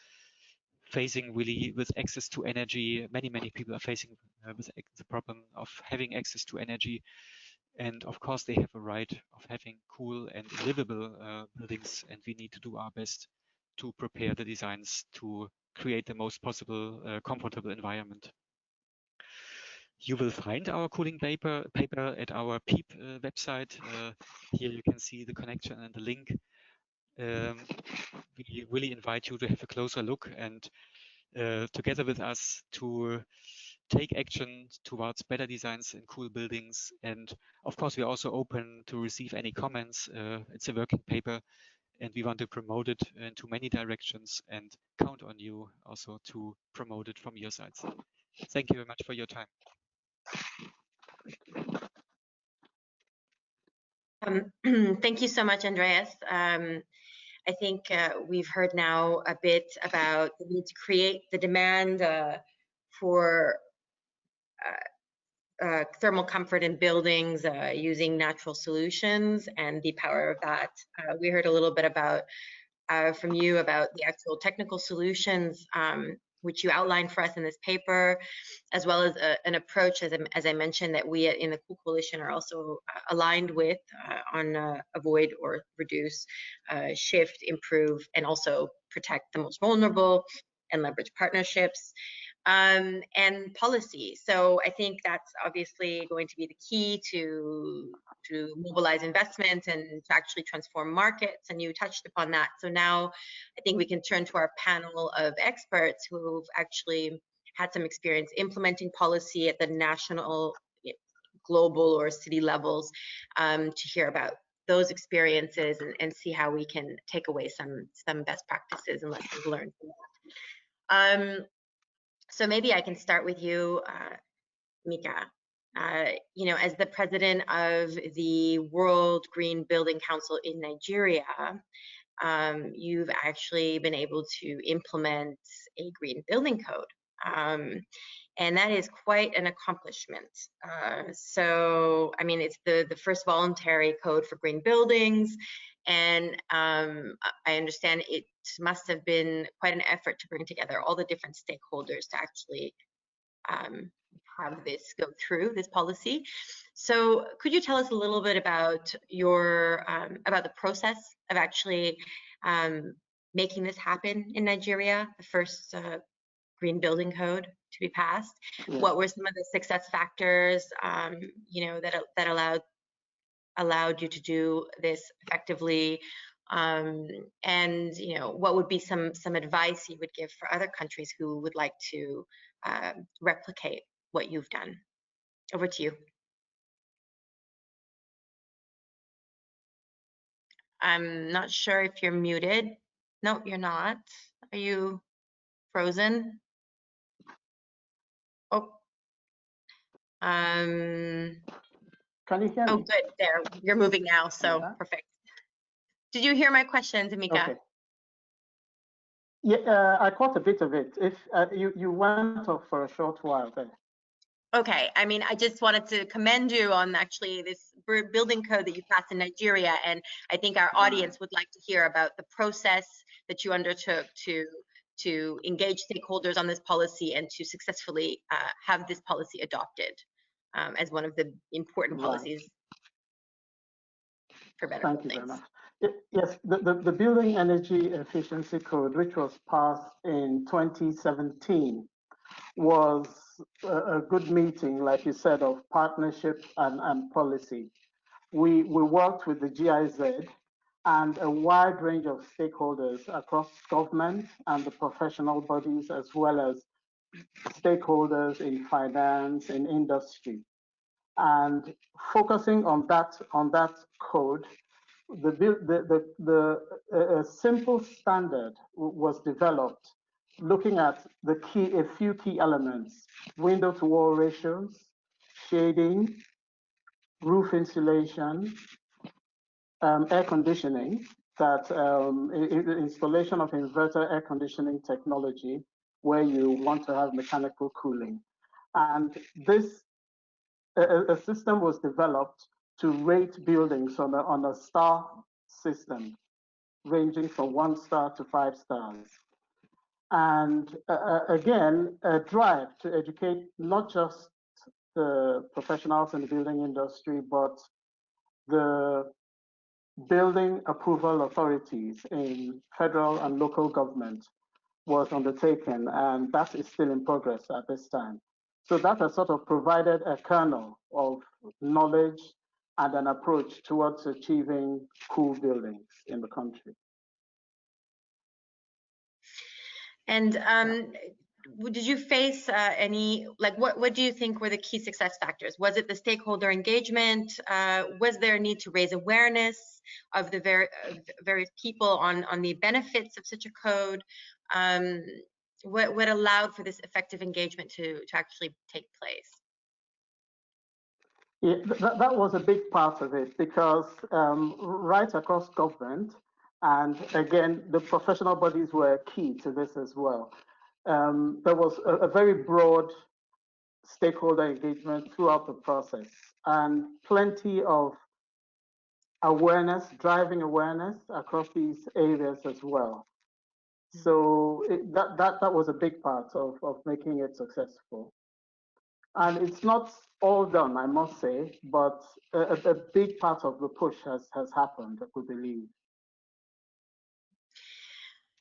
facing really with access to energy. Many people are facing with the problem of having access to energy. And of course, they have a right of having cool and livable buildings. And we need to do our best to prepare the designs to create the most possible comfortable environment. You will find our cooling paper at our PEEP website. Here you can see the connection and the link. We really invite you to have a closer look and together with us to take action towards better designs in cool buildings. And of course, we are also open to receive any comments. It's a working paper and we want to promote it into many directions and count on you also to promote it from your sides. Thank you very much for your time. Thank you so much, Andreas. I think we've heard now a bit about the need to create the demand for thermal comfort in buildings using natural solutions and the power of that. We heard a little bit about from you about the actual technical solutions which you outlined for us in this paper, as well as an approach, as I mentioned, that we in the Cool Coalition are also aligned with on avoid or reduce, shift, improve, and also protect the most vulnerable and leverage partnerships and policy. So I think that's obviously going to be the key to mobilize investment and to actually transform markets, and you touched upon that. So now I think we can turn to our panel of experts who've actually had some experience implementing policy at the national, global, or city levels to hear about those experiences and see how we can take away some best practices and lessons learned from that. So maybe I can start with you, Mika. As the president of the World Green Building Council in Nigeria, you've actually been able to implement a green building code. And that is quite an accomplishment. So, I mean, it's the first voluntary code for green buildings. And I understand it must have been quite an effort to bring together all the different stakeholders to actually have this go through, this policy. So could you tell us a little bit about about the process of actually making this happen in Nigeria, the first green building code to be passed. Yeah. What were some of the success factors, you know, that allowed you to do this effectively? And you know, what would be some advice you would give for other countries who would like to replicate what you've done? Over to you. I'm not sure if you're muted. No, you're not. Are you frozen? Oh. Can you hear me? Oh, good. There, you're moving now. So perfect. Did you hear my question, Tamika? Okay. Yeah, I caught a bit of it. If you went off for a short while there. Okay, I mean, I just wanted to commend you on actually this building code that you passed in Nigeria, and I think our audience would like to hear about the process that you undertook to engage stakeholders on this policy and to successfully have this policy adopted as one of the important policies for better buildings. Thank you very much. Yes, the Building Energy Efficiency Code, which was passed in 2017, was a good meeting, like you said, of partnership and policy. We worked with the GIZ and a wide range of stakeholders across government and the professional bodies, as well as stakeholders in finance and industry. And focusing on that code, a simple standard was developed, looking at a few key elements: window to wall ratios, shading, roof insulation, air conditioning, installation of inverter air conditioning technology, where you want to have mechanical cooling. And a system was developed to rate buildings on a star system, ranging from 1 star to 5 stars. And again, a drive to educate not just the professionals in the building industry, but the building approval authorities in federal and local government was undertaken, and that is still in progress at this time. So that has sort of provided a kernel of knowledge and an approach towards achieving cool buildings in the country. And did you face any, like, what do you think were the key success factors? Was it the stakeholder engagement? Was there a need to raise awareness of the various people on the benefits of such a code? What allowed for this effective engagement to actually take place? Yeah, that was a big part of it, because right across government, and again, the professional bodies were key to this as well. There was a very broad stakeholder engagement throughout the process, and plenty of awareness, driving awareness across these areas as well. So that was a big part of making it successful. And it's not all done, I must say, but a big part of the push has happened, we believe.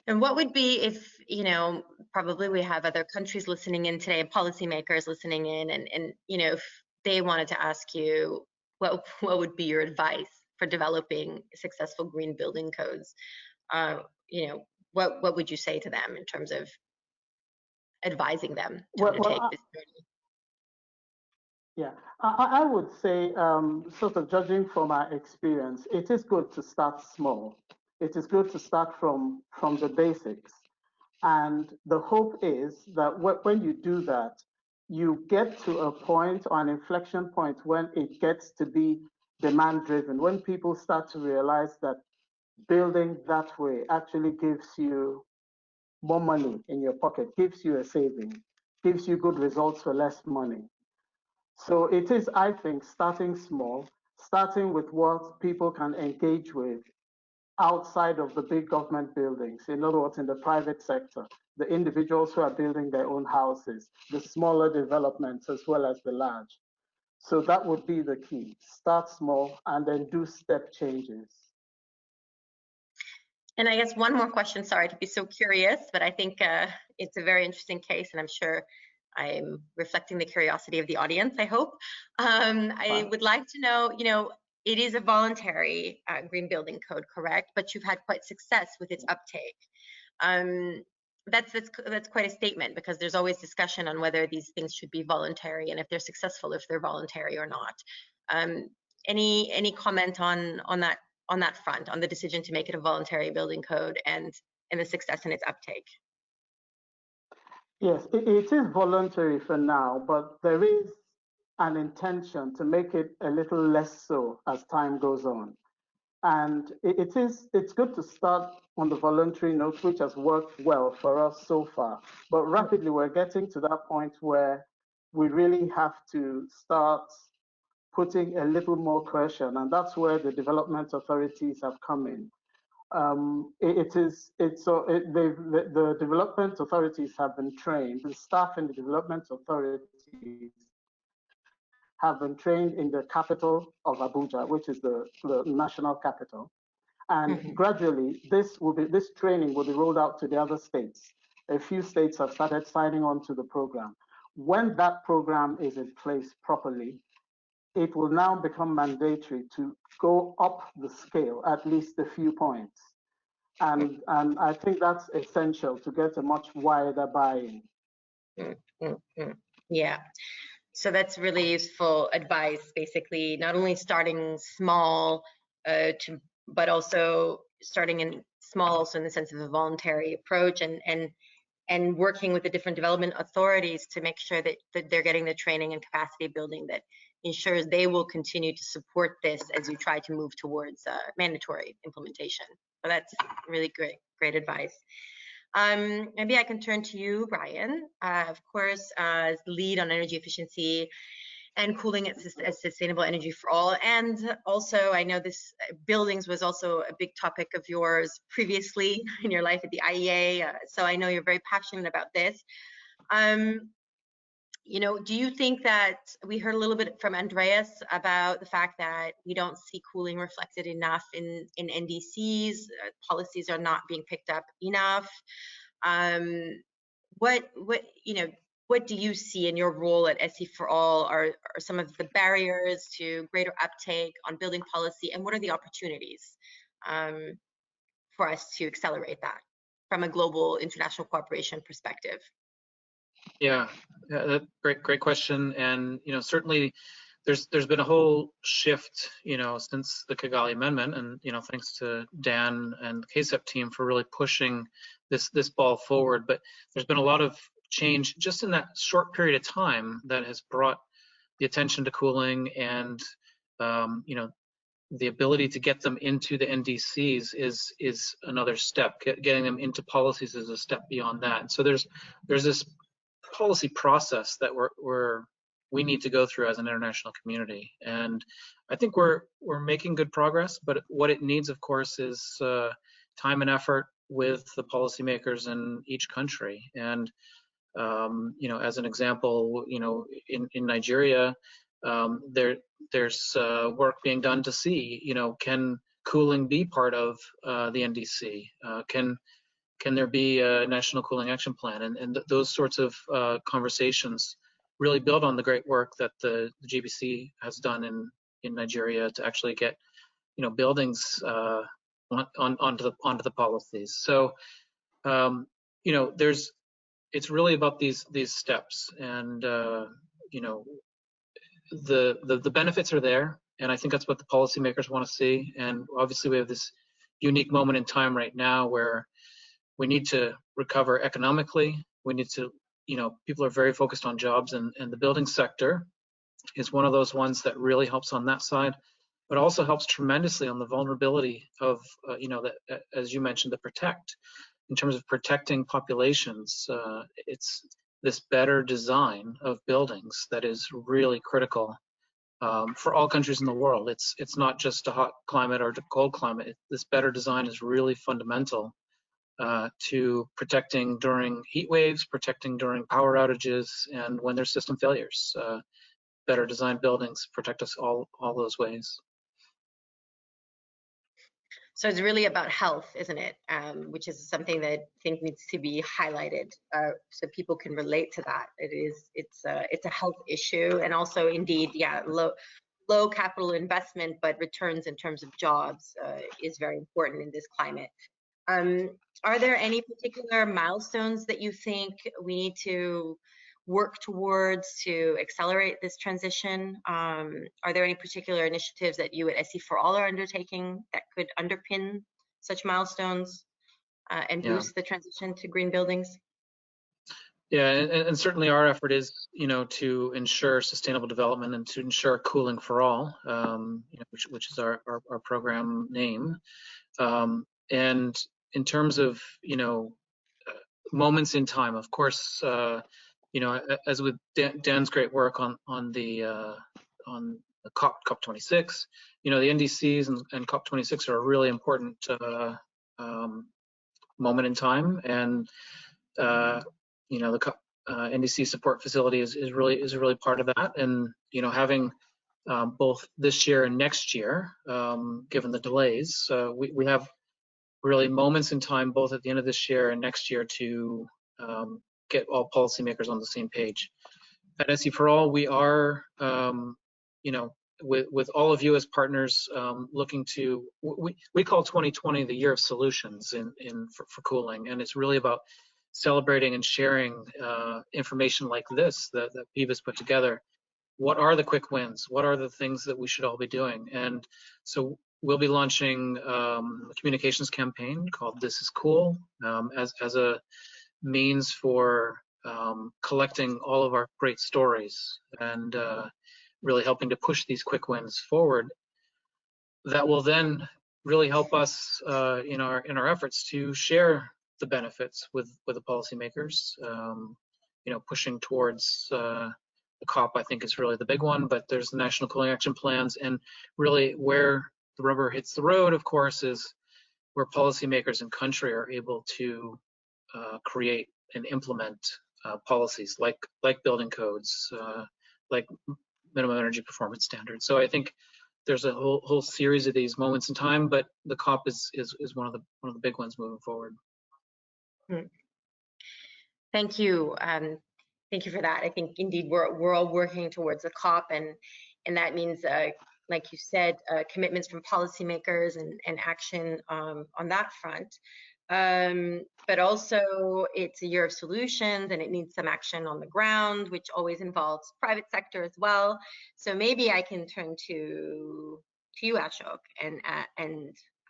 And what would be if, you know, probably we have other countries listening in today, policymakers listening in, and you know, if they wanted to ask you, what would be your advice for developing successful green building codes? You know, what would you say to them in terms of advising them to undertake this journey? Yeah, I would say, sort of judging from our experience, it is good to start small. It is good to start from the basics. And the hope is that when you do that, you get to a point or an inflection point when it gets to be demand driven, when people start to realize that building that way actually gives you more money in your pocket, gives you a saving, gives you good results for less money. So it is, I think, starting small, starting with what people can engage with outside of the big government buildings. In other words, in the private sector, the individuals who are building their own houses, the smaller developments as well as the large. So that would be the key. Start small and then do step changes. And I guess one more question, sorry to be so curious, but I think it's a very interesting case, and I'm sure I'm reflecting the curiosity of the audience, I hope. I would like to know, it is a voluntary green building code, correct? But you've had quite success with its uptake. That's quite a statement, because there's always discussion on whether these things should be voluntary and if they're successful, if they're voluntary or not. Any comment on that front, on the decision to make it a voluntary building code and the success in its uptake? Yes, it is voluntary for now, but there is an intention to make it a little less so as time goes on. And it's good to start on the voluntary note, which has worked well for us so far. But rapidly, we're getting to that point where we really have to start putting a little more coercion, and that's where the development authorities have come in. The development authorities have been trained, the staff in the development authorities have been trained in the capital of Abuja, which is the national capital. And gradually, this training will be rolled out to the other states. A few states have started signing on to the program. When that program is in place properly, it will now become mandatory to go up the scale at least a few points. And I think that's essential to get a much wider buy-in. Yeah. So that's really useful advice, basically, not only starting small, but also starting in small, also in the sense of a voluntary approach, and working with the different development authorities to make sure that they're getting the training and capacity building that ensures they will continue to support this as you try to move towards mandatory implementation. So that's really great advice. Maybe I can turn to you, Brian. Of course, as the lead on energy efficiency and cooling as sustainable energy for all. And also, I know this buildings was also a big topic of yours previously in your life at the IEA. So I know you're very passionate about this. Do you think that we heard a little bit from Andreas about the fact that we don't see cooling reflected enough in NDCs, policies are not being picked up enough? What do you see in your role at SE for All are some of the barriers to greater uptake on building policy, and what are the opportunities for us to accelerate that from a global international cooperation perspective? Yeah, great question. And certainly there's been a whole shift since the Kigali Amendment, and thanks to Dan and the KSEP team for really pushing this ball forward. But there's been a lot of change just in that short period of time that has brought the attention to cooling, and the ability to get them into the NDCs is another step. Getting them into policies is a step beyond that. And so there's this policy process that we need to go through as an international community, and I think we're making good progress. But what it needs, of course, is time and effort with the policymakers in each country. And as an example, in Nigeria, there's work being done to see, can cooling be part of the NDC? Can there be a national cooling action plan? And those sorts of conversations really build on the great work that the GBC has done in Nigeria to actually get, buildings onto the policies. So, it's really about these steps, and the benefits are there, and I think that's what the policymakers want to see. And obviously, we have this unique moment in time right now where we need to recover economically. We need to, people are very focused on jobs, and the building sector is one of those ones that really helps on that side, but also helps tremendously on the vulnerability of, as you mentioned, the protect. In terms of protecting populations, it's this better design of buildings that is really critical for all countries in the world. It's not just a hot climate or a cold climate. This better design is really fundamental to protecting during heat waves, protecting during power outages, and when there's system failures. Better designed buildings protect us all those ways. So it's really about health, isn't it? Which is something that I think needs to be highlighted so people can relate to that. It's a health issue, and also indeed, yeah, low capital investment, but returns in terms of jobs is very important in this climate. Are there any particular milestones that you think we need to work towards to accelerate this transition? Are there any particular initiatives that you at SE4All are undertaking that could underpin such milestones and boost the transition to green buildings? Yeah, and certainly our effort is, to ensure sustainable development and to ensure cooling for all, which is our program name. And in terms of, moments in time, of course, as with Dan's great work on the COP26, the NDCs and COP26 are a really important moment in time, and the NDC support facility is really part of that, and having both this year and next year, given the delays, we have really moments in time, both at the end of this year and next year, to get all policymakers on the same page. At SE4All, we are, with all of you as partners, looking to, we call 2020 the year of solutions for cooling, and it's really about celebrating and sharing information like this that PIB has put together. What are the quick wins? What are the things that we should all be doing? And so we'll be launching a communications campaign called This is Cool, as a means for collecting all of our great stories and really helping to push these quick wins forward. That will then really help us in our efforts to share the benefits with the policymakers. Pushing towards the COP, I think, is really the big one, but there's the National Cooling Action Plans, and really where the rubber hits the road, of course, is where policymakers in country are able to create and implement policies like building codes, like minimum energy performance standards. So I think there's a whole series of these moments in time, but the COP is one of the big ones moving forward. Thank you. Thank you for that. I think indeed we're all working towards the COP, and that means, like you said, commitments from policymakers and action on that front. But also it's a year of solutions, and it needs some action on the ground, which always involves private sector as well. So maybe I can turn to you, Ashok, and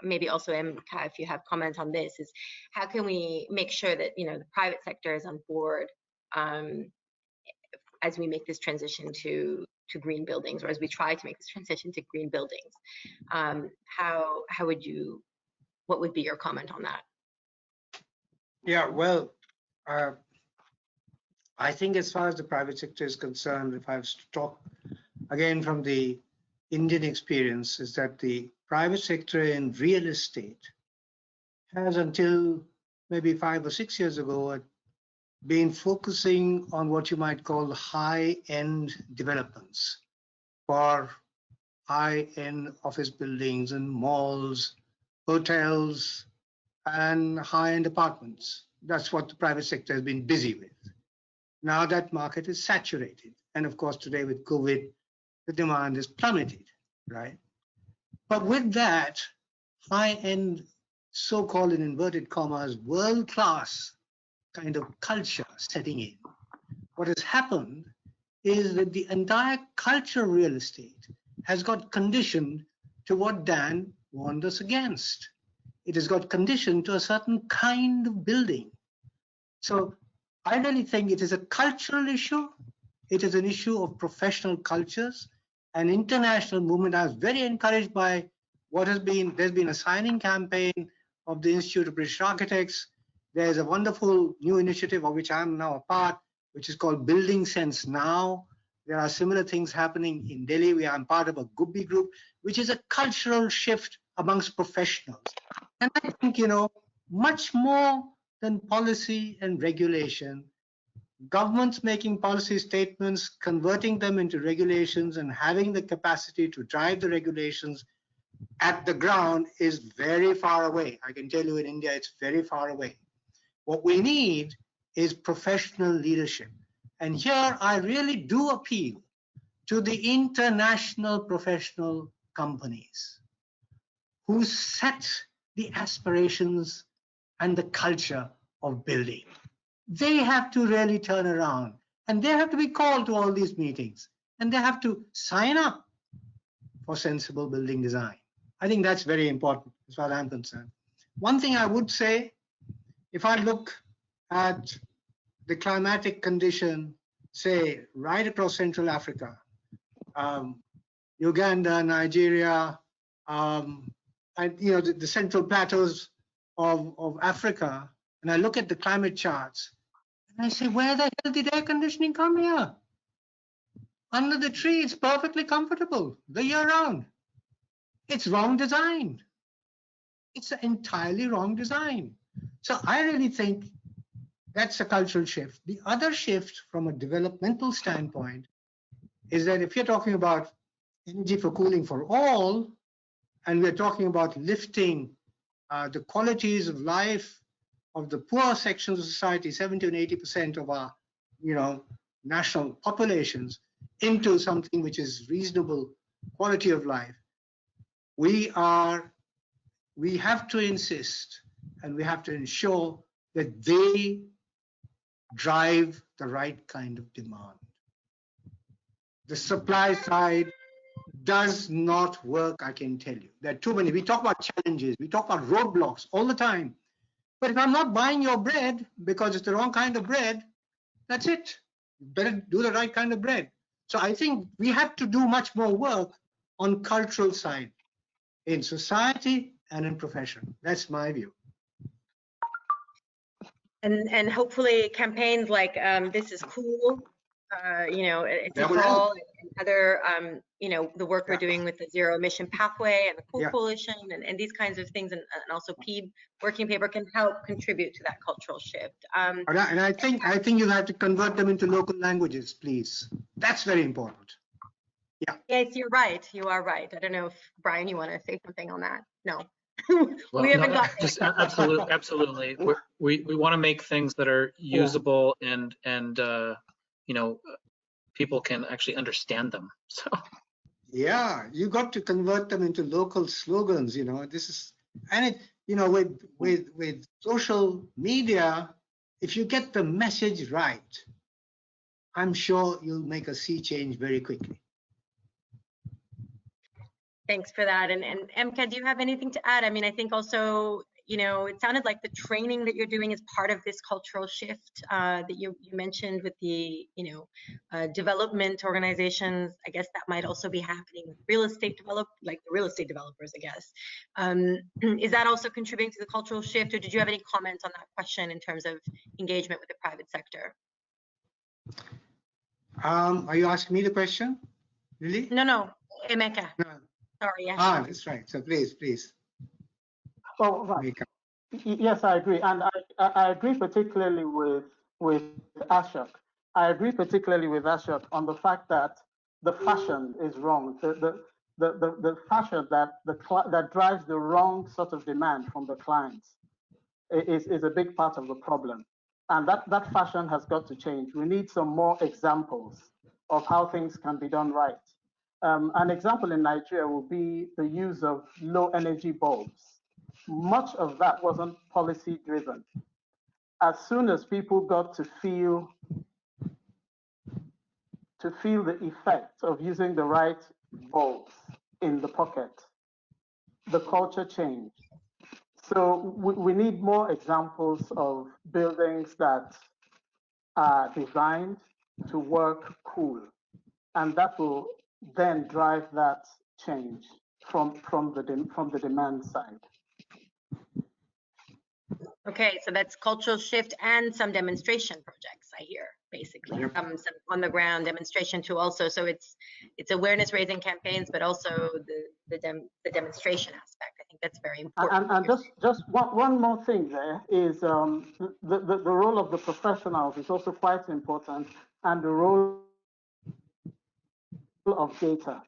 maybe also Emka, if you have comments on this, is how can we make sure that the private sector is on board as we make this transition to green buildings, or as we try to make this transition to green buildings? What would be your comment on that? Yeah, well, I think as far as the private sector is concerned, if I have to talk again from the Indian experience, is that the private sector in real estate has, until maybe 5 or 6 years ago, been focusing on what you might call high-end developments for high-end office buildings and malls, hotels, and high-end apartments. That's what the private sector has been busy with. Now that market is saturated. And of course, today with COVID, the demand is plummeted, right? But with that high-end, so-called in inverted commas, world-class kind of culture setting in, what has happened is that the entire culture of real estate has got conditioned to what Dan warned us against. It has got conditioned to a certain kind of building. So I really think it is a cultural issue. It is an issue of professional cultures, an international movement. I was very encouraged by what has been, there's been a signing campaign of the Institute of British Architects. There's a wonderful new initiative of which I'm now a part, which is called Building Sense Now. There are similar things happening in Delhi, where I'm part of a Gubbi group, which is a cultural shift amongst professionals. And I think, much more than policy and regulation, governments making policy statements, converting them into regulations, and having the capacity to drive the regulations at the ground is very far away. I can tell you in India, it's very far away. What we need is professional leadership. And here I really do appeal to the international professional companies who set the aspirations and the culture of building. They have to really turn around, and they have to be called to all these meetings, and they have to sign up for sensible building design. I think that's very important as far as I'm concerned. One thing I would say, if I look at the climatic condition, say, right across Central Africa, Uganda, Nigeria, and the central plateaus of Africa, and I look at the climate charts, and I say, where the hell did air conditioning come here? Under the tree, it's perfectly comfortable the year round. It's wrong design. It's an entirely wrong design. So I really think that's a cultural shift. The other shift from a developmental standpoint is that if you're talking about energy for cooling for all, and we're talking about lifting the qualities of life of the poor sections of society, 70 and 80% of our, national populations, into something which is reasonable quality of life, we have to insist and we have to ensure that they drive the right kind of demand. The supply side does not work, I can tell you. There are too many. We talk about challenges, we talk about roadblocks all the time. But if I'm not buying your bread because it's the wrong kind of bread, that's it. You better do the right kind of bread. So I think we have to do much more work on cultural side in society and in profession. That's my view. And hopefully campaigns like This Is Cool, it's for all, and other, the work we're doing with the Zero Emission Pathway and the Cool Coalition and these kinds of things, and also PEEB working paper can help contribute to that cultural shift. And I think you have to convert them into local languages, please. That's very important. Yeah. Yes, you're right. You are right. I don't know if Brian, you want to say something on that? No. Well, we haven't got just absolutely. We want to make things that are usable and people can actually understand them. So yeah, you got to convert them into local slogans. This is, and it with social media, if you get the message right, I'm sure you'll make a sea change very quickly. Thanks for that. And Emka, do you have anything to add? I mean, I think also, it sounded like the training that you're doing is part of this cultural shift that you mentioned with the, development organizations. I guess that might also be happening with real estate developers, I guess. Is that also contributing to the cultural shift, or did you have any comments on that question in terms of engagement with the private sector? Are you asking me the question, Lily? No, Emeka. No. Sorry, yes. That's right. So please. Oh, right. Yes, I agree, and I agree particularly with Ashok. I agree particularly with Ashok on the fact that the fashion is wrong. The fashion that drives the wrong sort of demand from the clients is a big part of the problem, and that fashion has got to change. We need some more examples of how things can be done right. An example in Nigeria will be the use of low energy bulbs. Much of that wasn't policy driven. As soon as people got to feel the effect of using the right bulbs in the pocket, the culture changed. So we need more examples of buildings that are designed to work cool, and that will then drive that change from the demand side. Okay, so that's cultural shift and some demonstration projects, I hear, basically. Yep. Some on the ground demonstration too also. So it's awareness raising campaigns, but also the demonstration aspect. I think that's very important. And just one more thing there is the role of the professionals is also quite important, and the role of data.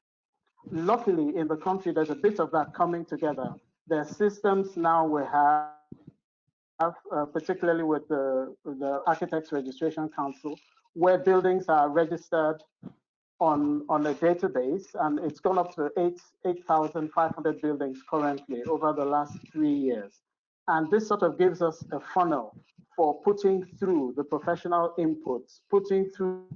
Luckily, in the country, there's a bit of that coming together. There are systems now we have, particularly with the Architects Registration Council, where buildings are registered on a database, and it's gone up to 8,500 buildings currently over the last 3 years. And this sort of gives us a funnel for putting through the professional inputs, putting through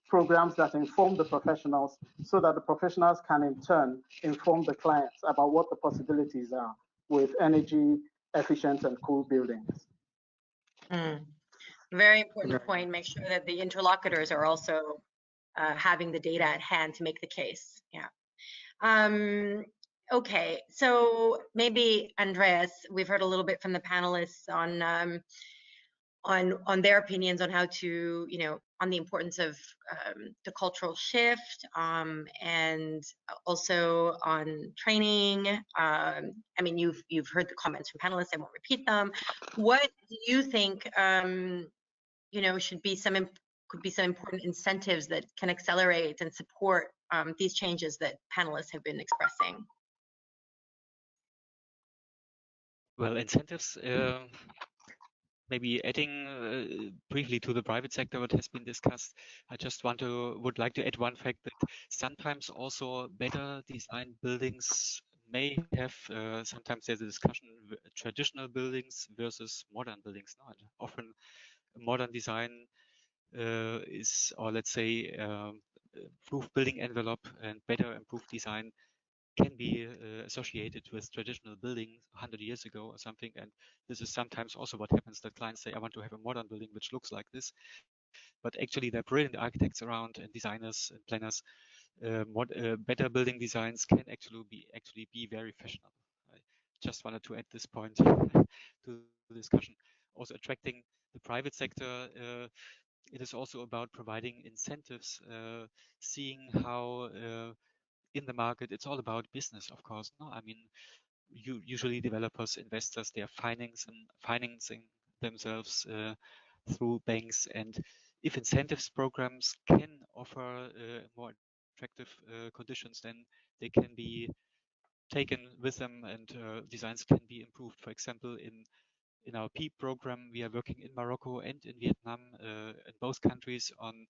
programs that inform the professionals so that the professionals can in turn inform the clients about what the possibilities are with energy efficient and cool buildings. Very important point. Make sure that the interlocutors are also having the data at hand to make the case. Yeah. Okay, so maybe Andreas, we've heard a little bit from the panelists on their opinions on how to, on the importance of the cultural shift, and also on training. I mean, you've heard the comments from panelists. I won't repeat them. What do you think, could be some important incentives that can accelerate and support these changes that panelists have been expressing? Well, incentives. Maybe adding briefly to the private sector what has been discussed, I just would like to add one fact that sometimes also better designed buildings may have, sometimes there's a discussion, traditional buildings versus modern buildings. No? And often modern design is, or let's say, improved building envelope and better improved design can be associated with traditional buildings 100 years ago or something. And this is sometimes also what happens, that clients say, I want to have a modern building which looks like this. But actually, there are brilliant architects around and designers and planners. Better building designs can actually be very fashionable. I just wanted to add this point to the discussion. Also attracting the private sector, it is also about providing incentives, seeing how in the market, it's all about business, of course. No, I mean, usually developers, investors, they are financing themselves through banks, and if incentives programs can offer more attractive conditions, then they can be taken with them, and designs can be improved. For example, in our PEEP program, we are working in Morocco and in Vietnam, in both countries, on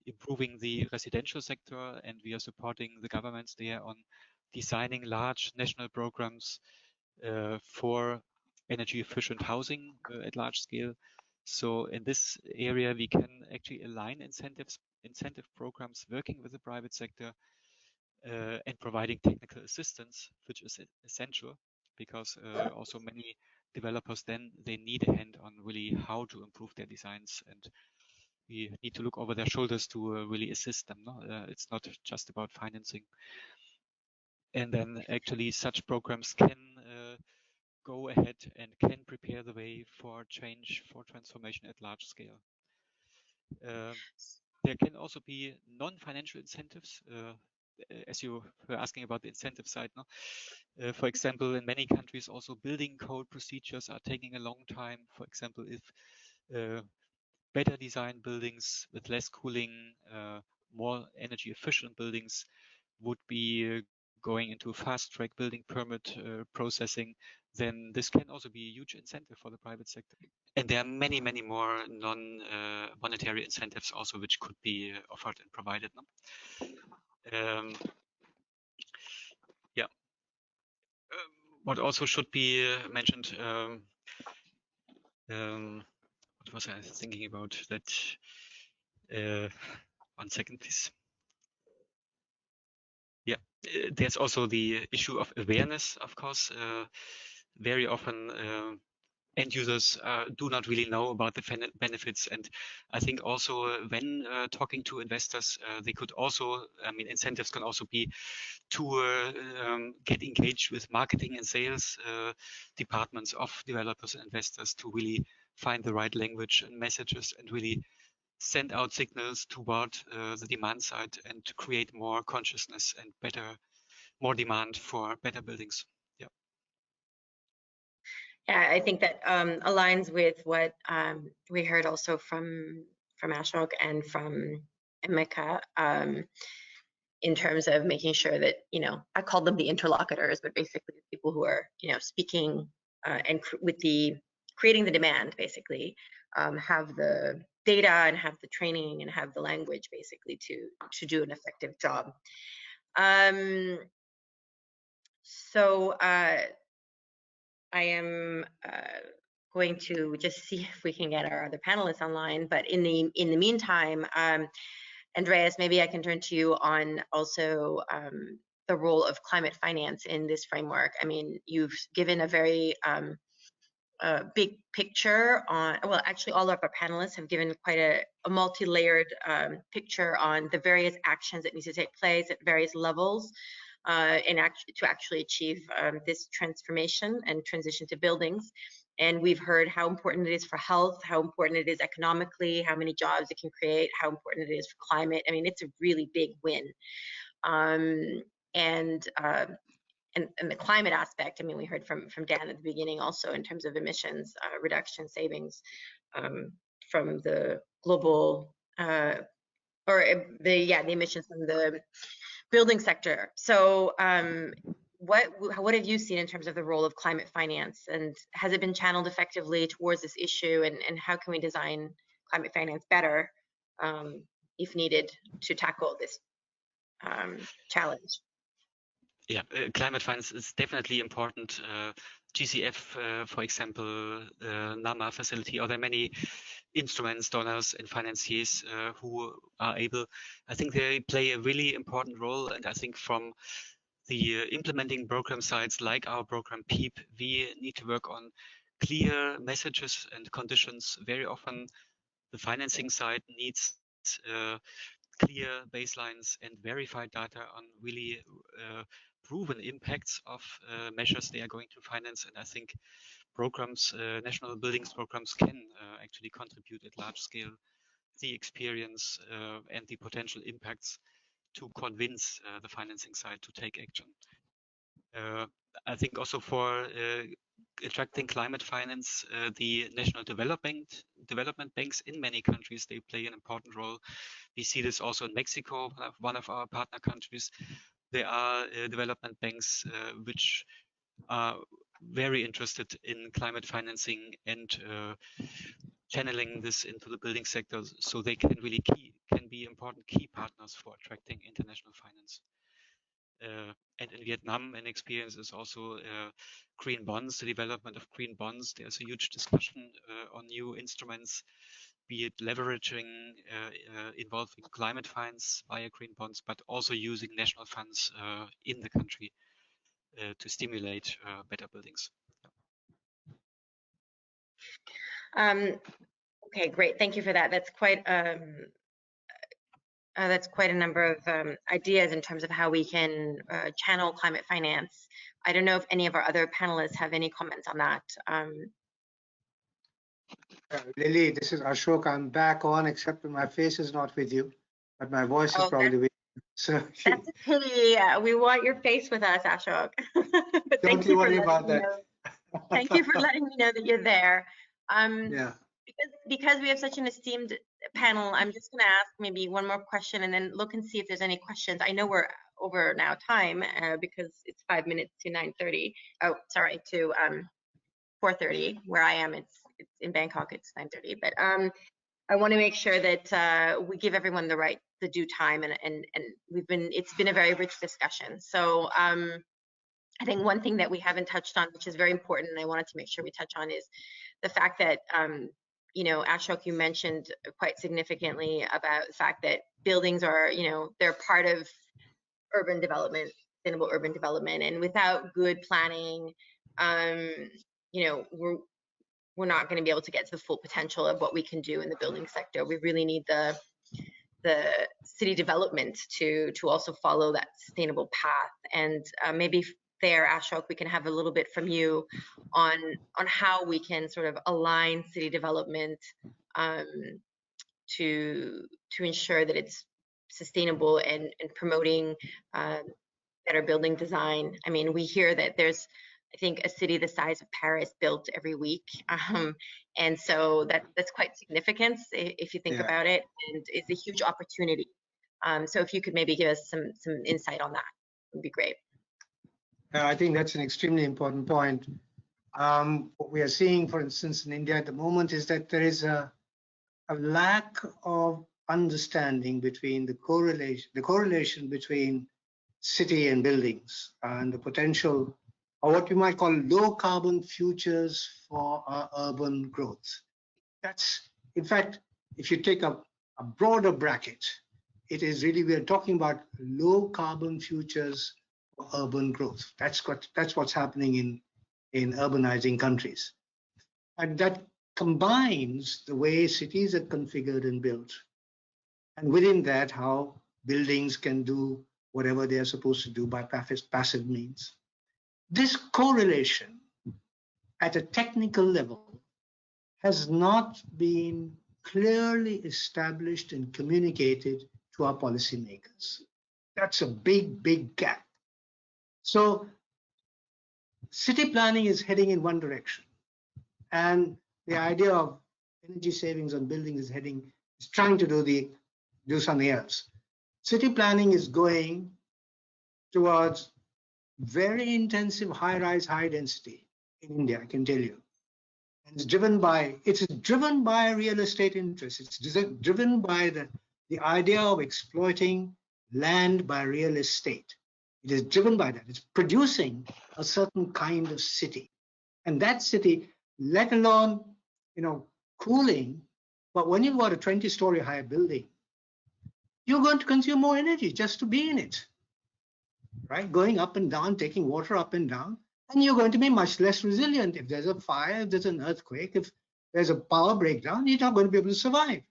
improving the residential sector, and we are supporting the governments there on designing large national programs for energy efficient housing at large scale. So in this area, we can actually align incentive programs working with the private sector and providing technical assistance, which is essential, because also many developers then they need a hand on really how to improve their designs, and we need to look over their shoulders to really assist them. No? It's not just about financing. And then actually such programs can go ahead and can prepare the way for change, for transformation at large scale. There can also be non-financial incentives, as you were asking about the incentive side. No? For example, in many countries, also building code procedures are taking a long time. For example, if better designed buildings with less cooling, more energy efficient buildings would be going into fast-track building permit processing, then this can also be a huge incentive for the private sector. And there are many, many more non-monetary incentives also which could be offered and provided. No? Yeah. What also should be mentioned, what was I thinking about that? 1 second, please. Yeah, there's also the issue of awareness, of course. Very often end users do not really know about the benefits. And I think also when talking to investors, they could also, I mean, incentives can also be to get engaged with marketing and sales departments of developers and investors to really find the right language and messages and really send out signals toward the demand side and to create more consciousness and more demand for better buildings. Yeah. Yeah, I think that aligns with what we heard also from Ashok and from Emeka. in terms of making sure that, I call them the interlocutors, but basically people who are, speaking and creating the demand, basically, have the data and have the training and have the language, basically, to do an effective job. So I am going to just see if we can get our other panelists online. But in the meantime, Andreas, maybe I can turn to you on also the role of climate finance in this framework. I mean, you've given a very big picture on, well, actually all of our panelists have given quite a multi-layered picture on the various actions that need to take place at various levels to actually achieve this transformation and transition to buildings. And we've heard how important it is for health, how important it is economically, how many jobs it can create, how important it is for climate. I mean, it's a really big win. And the climate aspect, I mean, we heard from Dan at the beginning also in terms of emissions reduction savings from the global, the emissions from the building sector. So what have you seen in terms of the role of climate finance, and has it been channeled effectively towards this issue, and how can we design climate finance better if needed to tackle this challenge? Yeah, climate finance is definitely important. GCF, for example, NAMA facility, or there are many instruments, donors, and financiers who are able. I think they play a really important role, and I think from the implementing program sites like our program PEEP, we need to work on clear messages and conditions. Very often, the financing side needs clear baselines and verified data on really proven impacts of measures they are going to finance. And I think programs, national buildings programs, can actually contribute at large scale the experience and the potential impacts to convince the financing side to take action. I think also for attracting climate finance, the national development banks in many countries, they play an important role. We see this also in Mexico, one of our partner countries. There are development banks which are very interested in climate financing and channeling this into the building sector, so they can really be important key partners for attracting international finance. And in Vietnam, an experience is also green bonds, the development of green bonds. There's a huge discussion on new instruments, be it leveraging involving climate finance via green bonds, but also using national funds in the country to stimulate better buildings. Okay, great. Thank you for that. That's quite a number of ideas in terms of how we can channel climate finance. I don't know if any of our other panelists have any comments on that. Lily, this is Ashok. I'm back on, except my face is not with you, but my voice is probably with you. So that's a pity. We want your face with us, Ashok. But don't you worry about that. Thank you for letting me know that you're there. Yeah. Because we have such an esteemed panel, I'm just going to ask maybe one more question and then look and see if there's any questions. I know we're over now time because it's 5 minutes to 9:30. Oh, sorry, to 4:30. Where I am, it's in Bangkok, it's 9:30. But I want to make sure that we give everyone the due time, and it's been a very rich discussion. So I think one thing that we haven't touched on, which is very important, and I wanted to make sure we touch on, is the fact that Ashok, you mentioned quite significantly about the fact that buildings are, they're part of urban development, sustainable urban development, and without good planning, we're not going to be able to get to the full potential of what we can do in the building sector. We really need the city development to also follow that sustainable path. And maybe there, Ashok, we can have a little bit from you on how we can sort of align city development to ensure that it's sustainable and promoting better building design. I mean, we hear that there's, I think, a city the size of Paris built every week, and so that's quite significant if you think about it, and it's a huge opportunity So if you could maybe give us some insight on that, would be great. I think that's an extremely important point. What we are seeing, for instance, in India at the moment is that there is a lack of understanding between the correlation between city and buildings and the potential, or what you might call low carbon futures for our urban growth. That's, in fact, if you take a broader bracket, it is really, we are talking about low carbon futures for urban growth. That's what's happening in urbanizing countries. And that combines the way cities are configured and built. And within that, how buildings can do whatever they are supposed to do by passive means. This correlation at a technical level has not been clearly established and communicated to our policymakers. That's a big, big gap. So city planning is heading in one direction. And the idea of energy savings on buildings is trying to do something else. City planning is going towards very intensive high-rise, high-density in India, I can tell you. And it's driven by real estate interests. It's driven by the idea of exploiting land by real estate. It is driven by that. It's producing a certain kind of city. And that city, let alone, cooling, but when you've got a 20-story high building, you're going to consume more energy just to be in it, right? Going up and down, taking water up and down, and you're going to be much less resilient. If there's a fire, if there's an earthquake, if there's a power breakdown, you're not going to be able to survive.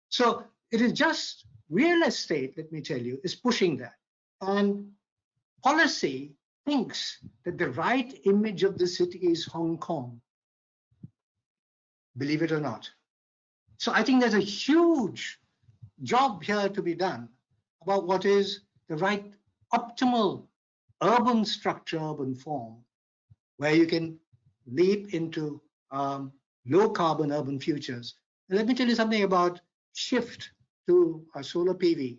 So it is just real estate, let me tell you, is pushing that. And policy thinks that the right image of the city is Hong Kong, believe it or not. So I think there's a huge job here to be done about what is the right optimal urban structure, urban form, where you can leap into low carbon urban futures. And let me tell you something about shift to solar PV.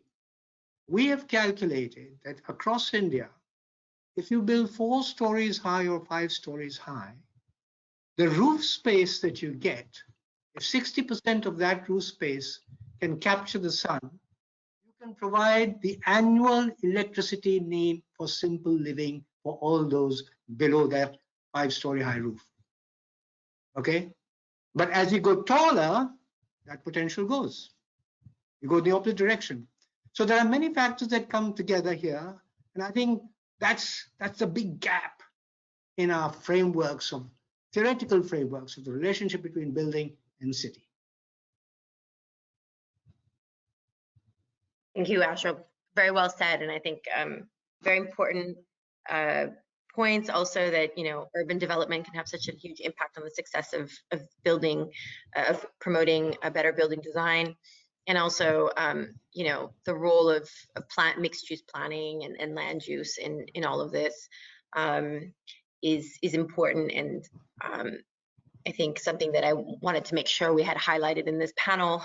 We have calculated that across India, if you build 4 stories high or 5 stories high, the roof space that you get, if 60% of that roof space can capture the sun, you can provide the annual electricity need for simple living for all those below that 5-story high roof. Okay? But as you go taller, that potential goes. You go in the opposite direction. So there are many factors that come together here. And I think that's a big gap in our frameworks of theoretical frameworks of the relationship between building and city. Thank you, Ashok. Very well said, and I think very important points also that urban development can have such a huge impact on the success of building, of promoting a better building design, and also the role of mixed-use planning and land use in all of this is important, and I think something that I wanted to make sure we had highlighted in this panel.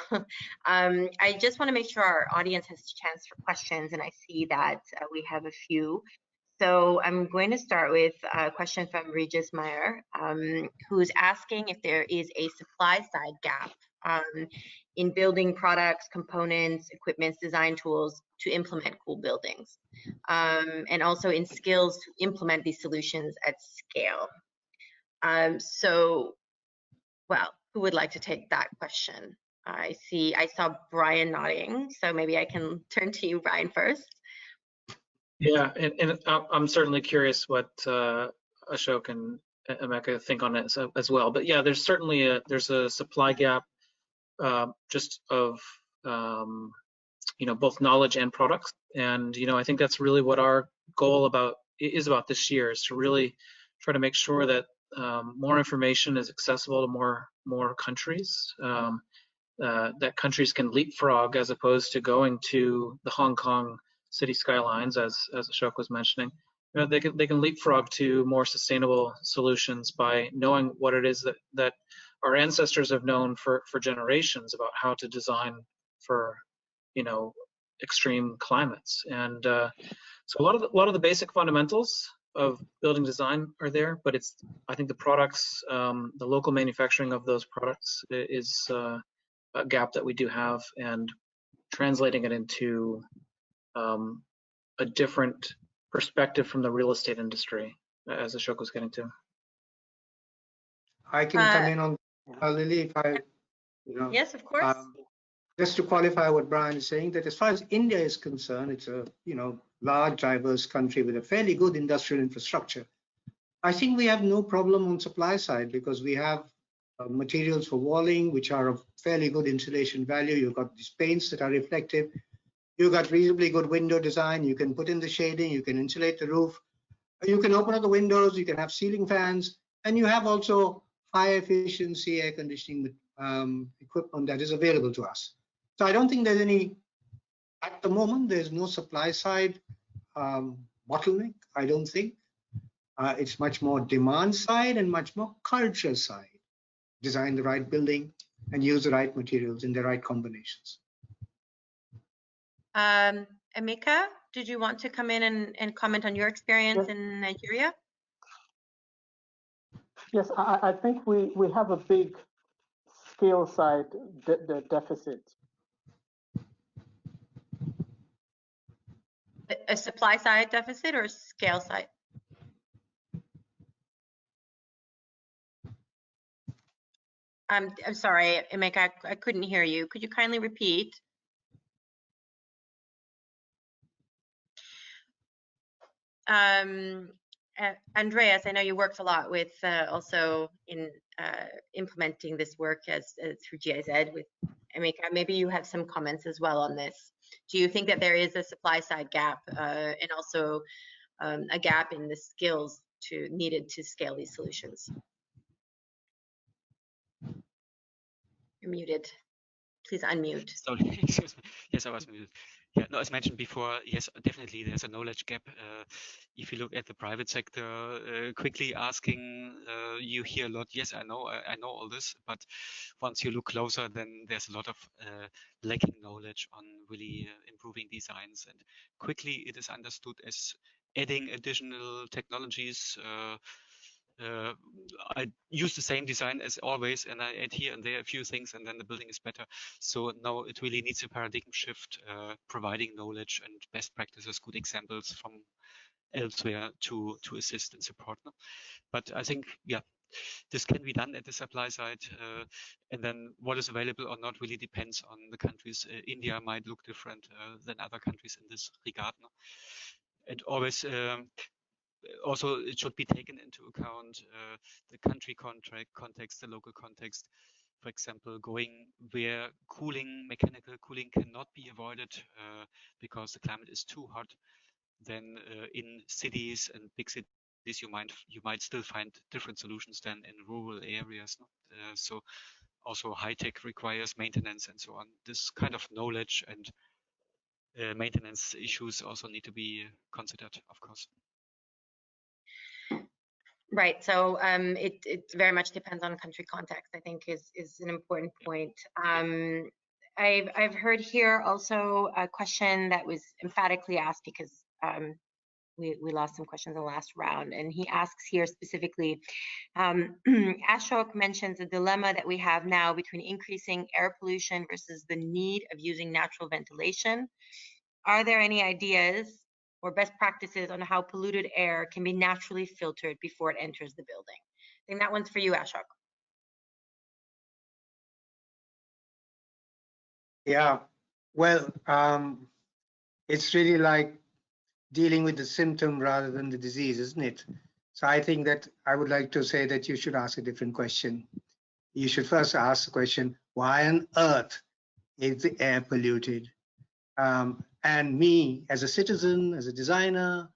I just want to make sure our audience has a chance for questions, and I see that we have a few. So I'm going to start with a question from Regis Meyer, who's asking if there is a supply side gap in building products, components, equipment, design tools to implement cool buildings, and also in skills to implement these solutions at scale. Well, who would like to take that question? I saw Brian nodding, so maybe I can turn to you, Brian, first. Yeah, and I'm certainly curious what Ashok and Emeka think on it as well. But yeah, there's certainly a supply gap just of both knowledge and products. And I think that's really what our goal is about this year, is to really try to make sure that more information is accessible to more countries, that countries can leapfrog as opposed to going to the Hong Kong city skylines, as Ashok was mentioning. They can leapfrog to more sustainable solutions by knowing what it is that our ancestors have known for generations about how to design for extreme climates. And so a lot of the basic fundamentals of building design are there, but I think the products, the local manufacturing of those products is a gap that we do have, and translating it into a different perspective from the real estate industry, as Ashok was getting to. I can come in on Lily, if I, Yes, of course. Just to qualify what Brian is saying, that as far as India is concerned, it's a large, diverse country with a fairly good industrial infrastructure. I think we have no problem on supply side because we have materials for walling, which are of fairly good insulation value. You've got these paints that are reflective. You've got reasonably good window design. You can put in the shading. You can insulate the roof. You can open up the windows. You can have ceiling fans, and you have also high efficiency air conditioning equipment that is available to us. So I don't think there's any, at the moment, there's no supply side bottleneck, I don't think. It's much more demand side and much more culture side. Design the right building and use the right materials in the right combinations. Emeka, did you want to come in and comment on your experience in Nigeria? Yes, I think we have a big scale side deficit. A supply side deficit or a scale side? I'm sorry, Emeka, I couldn't hear you. Could you kindly repeat? Andreas, I know you worked a lot with also in implementing this work as through GIZ with Emeka. Maybe you have some comments as well on this. Do you think that there is a supply side gap and also a gap in the skills needed to scale these solutions? You're muted. Please unmute. Sorry, excuse me. Yes, I was muted. Yeah, no, as mentioned before, yes, definitely there's a knowledge gap. If you look at the private sector, quickly asking, you hear a lot, yes, I know all this, but once you look closer, then there's a lot of lacking knowledge on really improving designs. And quickly it is understood as adding additional technologies. I use the same design as always, and I add here and there a few things, and then the building is better. So now it really needs a paradigm shift, providing knowledge and best practices, good examples from elsewhere to assist and support. But I think, yeah, this can be done at the supply side, and then what is available or not really depends on the countries. India might look different than other countries in this regard. And always. Also, it should be taken into account the country context, the local context. For example, going where mechanical cooling cannot be avoided because the climate is too hot, then in cities and big cities, you might still find different solutions than in rural areas. So also high tech requires maintenance and so on. This kind of knowledge and maintenance issues also need to be considered, of course. Right. So it very much depends on country context, I think is an important point. I've heard here also a question that was emphatically asked because we lost some questions in the last round, and he asks here specifically, Ashok mentions a dilemma that we have now between increasing air pollution versus the need of using natural ventilation. Are there any ideas or best practices on how polluted air can be naturally filtered before it enters the building? I think that one's for you, Ashok. Yeah, well, it's really like dealing with the symptom rather than the disease, isn't it? So I think that I would like to say that you should ask a different question. You should first ask the question, why on earth is the air polluted? And me, as a citizen, as a designer,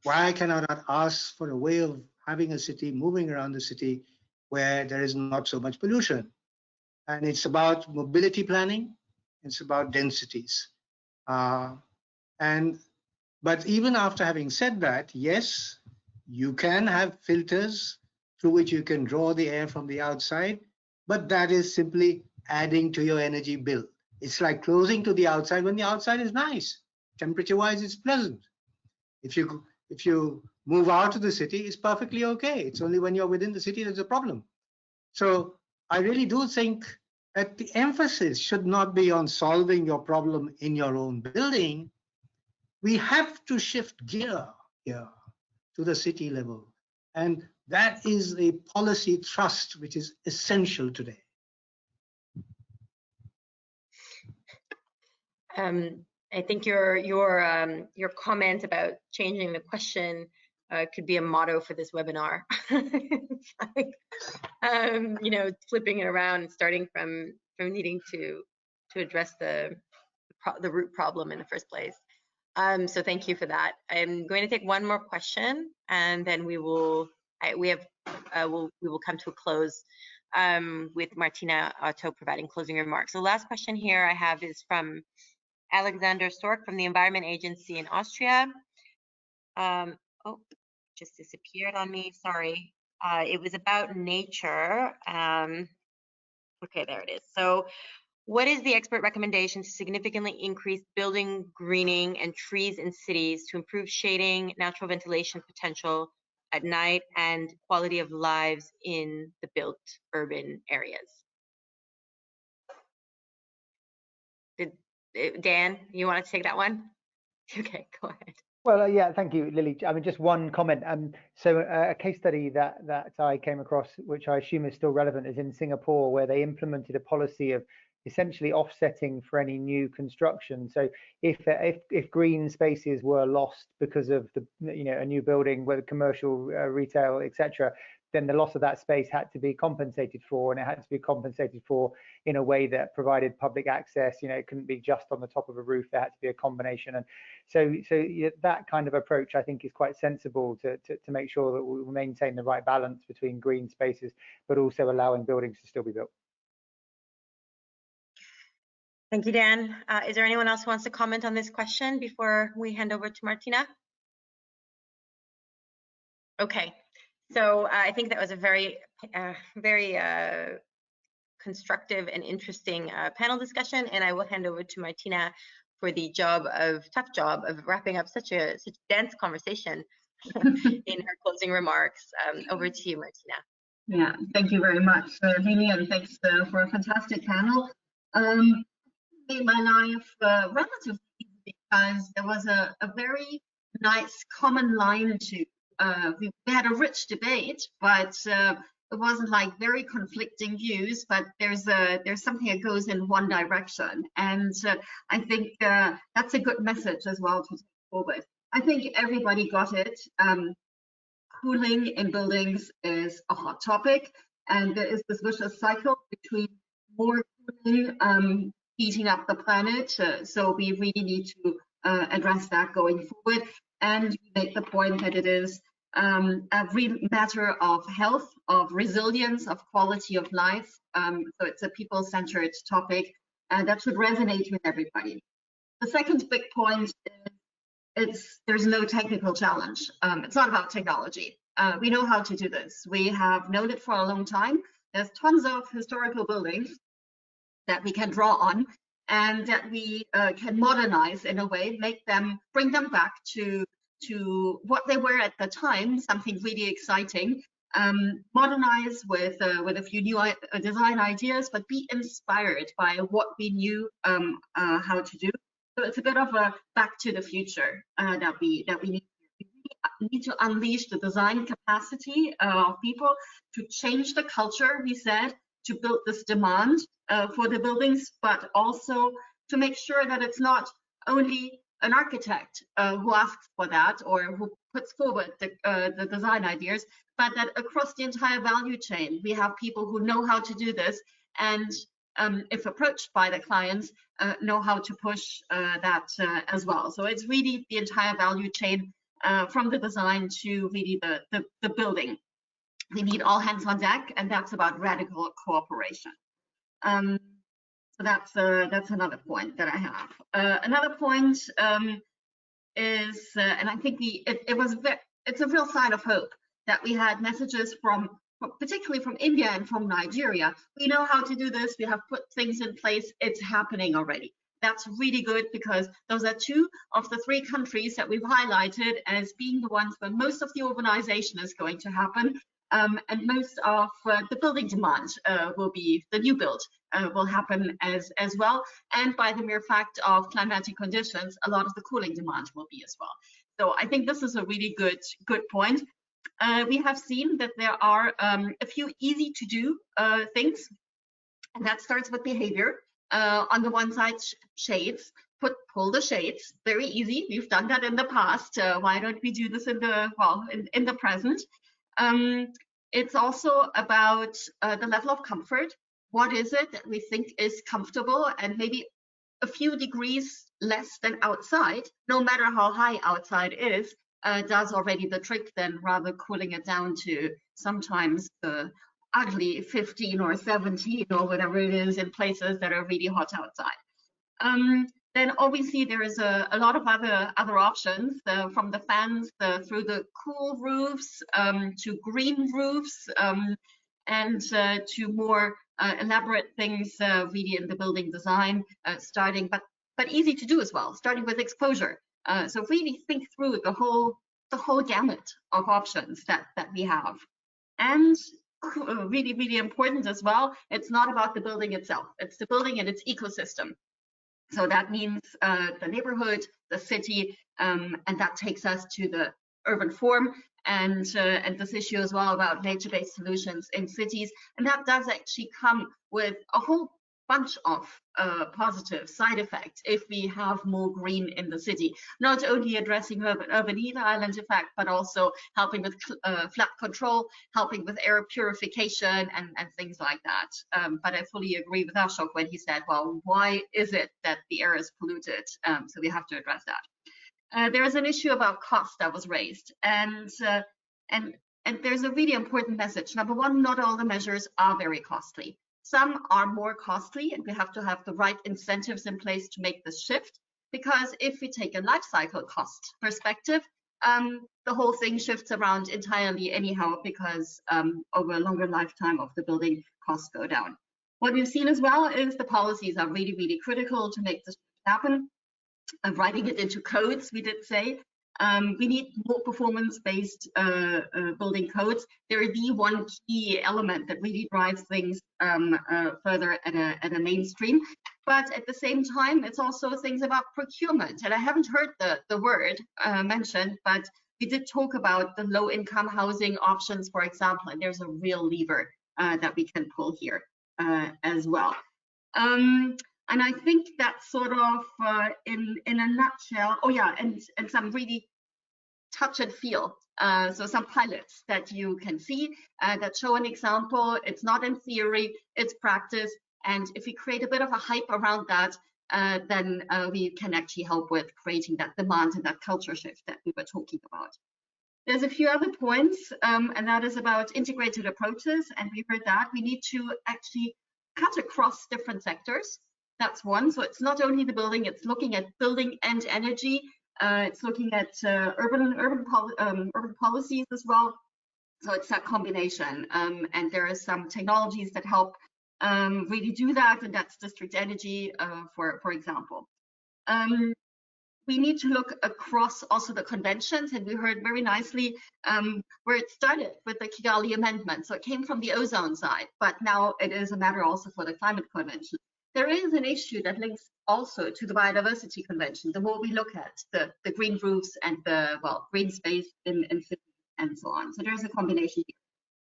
why can I not ask for a way of having a city, moving around the city where there is not so much pollution? And it's about mobility planning, it's about densities. But even after having said that, yes, you can have filters through which you can draw the air from the outside, but that is simply adding to your energy bill. It's like closing to the outside when the outside is nice. Temperature-wise, it's pleasant. If you move out of the city, it's perfectly okay. It's only when you're within the city there's a problem. So I really do think that the emphasis should not be on solving your problem in your own building. We have to shift gear here to the city level. And that is a policy thrust which is essential today. I think your comment about changing the question could be a motto for this webinar. It's like, you know, flipping it around and starting from needing to address the root problem in the first place. So thank you for that. I'm going to take one more question, and then we will come to a close with Martina Otto providing closing remarks. The last question here I have is from Alexander Stork from the Environment Agency in Austria. Oh, just disappeared on me, sorry. It was about nature. Okay, there it is. So what is the expert recommendation to significantly increase building greening and trees in cities to improve shading, natural ventilation potential at night, and quality of lives in the built urban areas? Dan, you want to take that one? Okay, go ahead. Well, yeah, thank you, Lily. I mean, just one comment. So a case study that I came across, which I assume is still relevant, is in Singapore, where they implemented a policy of essentially offsetting for any new construction. So if green spaces were lost because of the, you know, a new building, whether commercial, retail, etc., then the loss of that space had to be compensated for, and it had to be compensated for in a way that provided public access. You know, it couldn't be just on the top of a roof. There had to be a combination. And so that kind of approach, I think, is quite sensible to make sure that we maintain the right balance between green spaces, but also allowing buildings to still be built. Thank you, Dan. Is there anyone else who wants to comment on this question before we hand over to Martina? Okay, so I think that was a very constructive and interesting panel discussion, and I will hand over to Martina for the tough job of wrapping up such a dense conversation in her closing remarks. Over to you, Martina. Yeah, thank you very much, Lily, and thanks for a fantastic panel. Made my life relatively easy because there was a very nice common line to. We had a rich debate, but it wasn't like very conflicting views. But there's something that goes in one direction, and I think that's a good message as well to take forward. I think everybody got it. Cooling in buildings is a hot topic, and there is this vicious cycle between more cooling heating up the planet. So we really need to address that going forward, and make the point that it is a real matter of health, of resilience, of quality of life. So it's a people-centered topic, and that should resonate with everybody. The second big point is there's no technical challenge. It's not about technology. We know how to do this. We have known it for a long time. There's tons of historical buildings that we can draw on, and that we can modernize in a way, bring them back to what they were at the time, something really exciting. Modernize with a few new design ideas, but be inspired by what we knew how to do. So it's a bit of a back to the future that we need. We need to unleash the design capacity of people to change the culture, we said, to build this demand for the buildings, but also to make sure that it's not only an architect who asks for that or who puts forward the design ideas, but that across the entire value chain, we have people who know how to do this, and if approached by the clients, know how to push that as well. So it's really the entire value chain from the design to really the building. We need all hands on deck, and that's about radical cooperation. So that's another point that I have. Another point is, and I think it's a real sign of hope that we had messages from particularly from India and from Nigeria. We know how to do this. We have put things in place. It's happening already. That's really good because those are two of the three countries that we've highlighted as being the ones where most of the urbanization is going to happen. And most of the building demand will be, the new build will happen as well. And by the mere fact of climatic conditions, a lot of the cooling demand will be as well. So I think this is a really good point. We have seen that there are a few easy to do things, and that starts with behavior. On the one side, shades, pull the shades, very easy. We've done that in the past. Why don't we do this in the present? It's also about the level of comfort. What is it that we think is comfortable, and maybe a few degrees less than outside, no matter how high outside is, does already the trick, then rather cooling it down to sometimes the ugly 15 or 17 or whatever it is in places that are really hot outside. Then obviously there is a lot of other options, from the fans through the cool roofs to green roofs, and to more elaborate things really in the building design, starting, but easy to do as well, starting with exposure. So really think through the whole gamut of options that we have. And really, really important as well, it's not about the building itself, it's the building and its ecosystem. So that means the neighborhood, the city, and that takes us to the urban form and this issue as well about nature-based solutions in cities. And that does actually come with a whole bunch of positive side effects if we have more green in the city, not only addressing urban heat island effect, but also helping with flood control, helping with air purification and things like that. But I fully agree with Ashok when he said, well, why is it that the air is polluted? So we have to address that. There is an issue about cost that was raised, and there's a really important message. Number one, not all the measures are very costly. Some are more costly, and we have to have the right incentives in place to make this shift, because if we take a life cycle cost perspective, the whole thing shifts around entirely anyhow, because over a longer lifetime of the building, costs go down. What we've seen as well is the policies are really, really critical to make this happen. Writing it into codes, we did say. We need more performance-based building codes. They're the one key element that really drives things further at a mainstream. But at the same time, it's also things about procurement. And I haven't heard the word mentioned, but we did talk about the low-income housing options, for example, and there's a real lever that we can pull here as well. And I think that's sort of in a nutshell. Oh yeah, and some really touch and feel. So some pilots that you can see that show an example. It's not in theory, it's practice. And if we create a bit of a hype around that, then we can actually help with creating that demand and that culture shift that we were talking about. There's a few other points, and that is about integrated approaches. And we heard that we need to actually cut across different sectors. That's one. So it's not only the building, it's looking at building and energy. It's looking at urban policies as well. So it's that combination. And there are some technologies that help really do that, and that's district energy, for example. We need to look across also the conventions, and we heard very nicely where it started with the Kigali Amendment. So it came from the ozone side, but now it is a matter also for the Climate Convention. There is an issue that links also to the Biodiversity Convention. The more we look at the green roofs and the green space in cities and so on. So there's a combination here.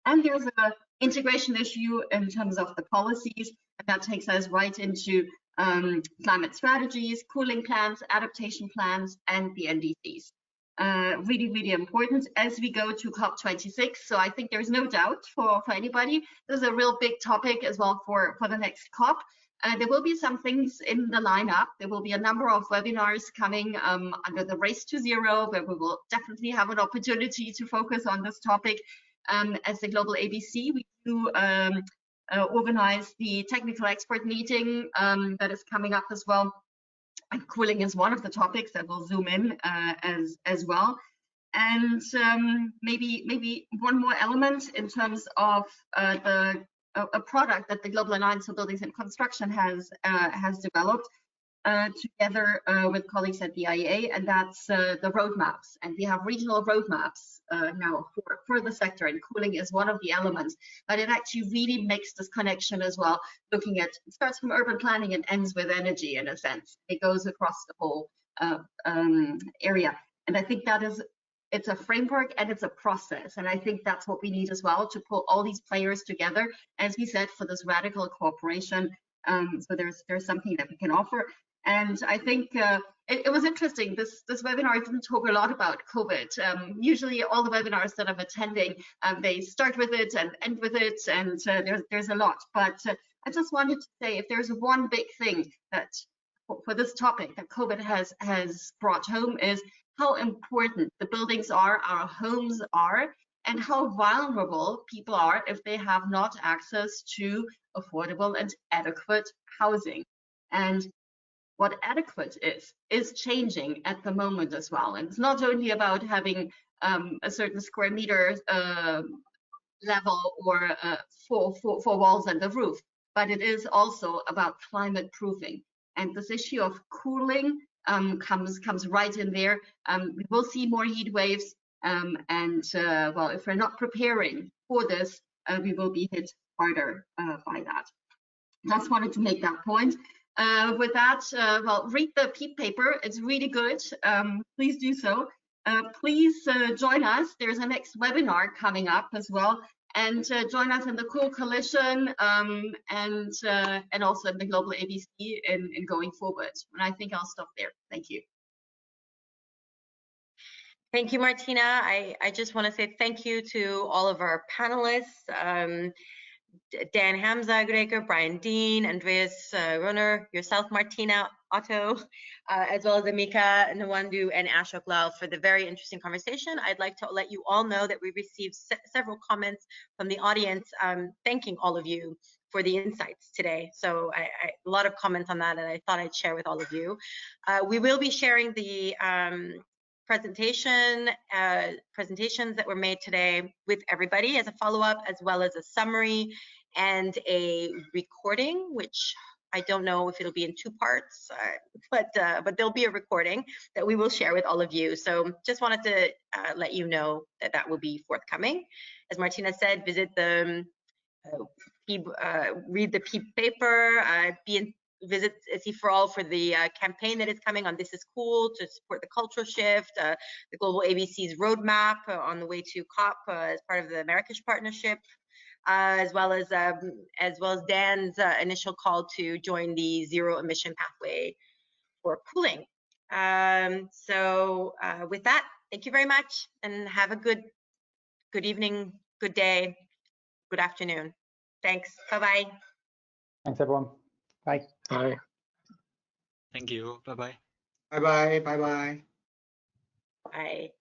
And there's an integration issue in terms of the policies, and that takes us right into climate strategies, cooling plans, adaptation plans, and the NDCs. Really, really important as we go to COP26. So I think there's no doubt for anybody, this is a real big topic as well for the next COP. There will be some things in the lineup. There will be a number of webinars coming under the Race to Zero, where we will definitely have an opportunity to focus on this topic. As the Global ABC, we do organize the technical expert meeting that is coming up as well. And cooling is one of the topics that will zoom in as well. And maybe one more element in terms of a product that the Global Alliance for Buildings and Construction has developed together with colleagues at the IEA, and that's the roadmaps. And we have regional roadmaps now for the sector, and cooling is one of the elements. But it actually really makes this connection as well, looking at, it starts from urban planning and ends with energy in a sense. It goes across the whole area. And I think that is, it's a framework and it's a process. And I think that's what we need as well, to pull all these players together, as we said, for this radical cooperation. So there's something that we can offer. And I think it was interesting. This webinar didn't talk a lot about COVID. Usually all the webinars that I'm attending, they start with it and end with it, and there's a lot. But I just wanted to say, if there's one big thing that for this topic that COVID has brought home, is how important the buildings are, our homes are, and how vulnerable people are if they have not access to affordable and adequate housing. And what adequate is changing at the moment as well. And it's not only about having a certain square meter level or four walls and the roof, but it is also about climate proofing. And this issue of cooling comes right in there. We will see more heat waves, well, if we're not preparing for this, we will be hit harder by that. Just wanted to make that point. With that, well, read the PEEP paper. It's really good. Please do so. Please join us. There's a next webinar coming up as well. And join us in the Cool Coalition and also in the Global ABC in going forward. And I think I'll stop there. Thank you. Thank you, Martina. I just want to say thank you to all of our panelists. Dan Hamza-Greger, Brian Dean, Andreas Runner, yourself, Martina, Otto, as well as Amika Nwandu and Ashok Lal for the very interesting conversation. I'd like to let you all know that we received several comments from the audience thanking all of you for the insights today. So a lot of comments on that, and I thought I'd share with all of you. We will be sharing the presentations that were made today with everybody as a follow-up, as well as a summary and a recording, which I don't know if it'll be in 2 parts, but there'll be a recording that we will share with all of you. So just wanted to let you know that that will be forthcoming. As Martina said, visit the read the PEEP paper, visit C4All for the campaign that is coming on This Is Cool to support the cultural shift, the Global ABC's roadmap on the way to COP as part of the Marrakesh Partnership, as well as Dan's initial call to join the zero emission pathway for cooling. So with that, thank you very much, and have a good evening, good day, good afternoon. Thanks. Bye-bye. Thanks, everyone. Bye. Bye. Thank you. Bye-bye. Bye-bye. Bye-bye. Bye.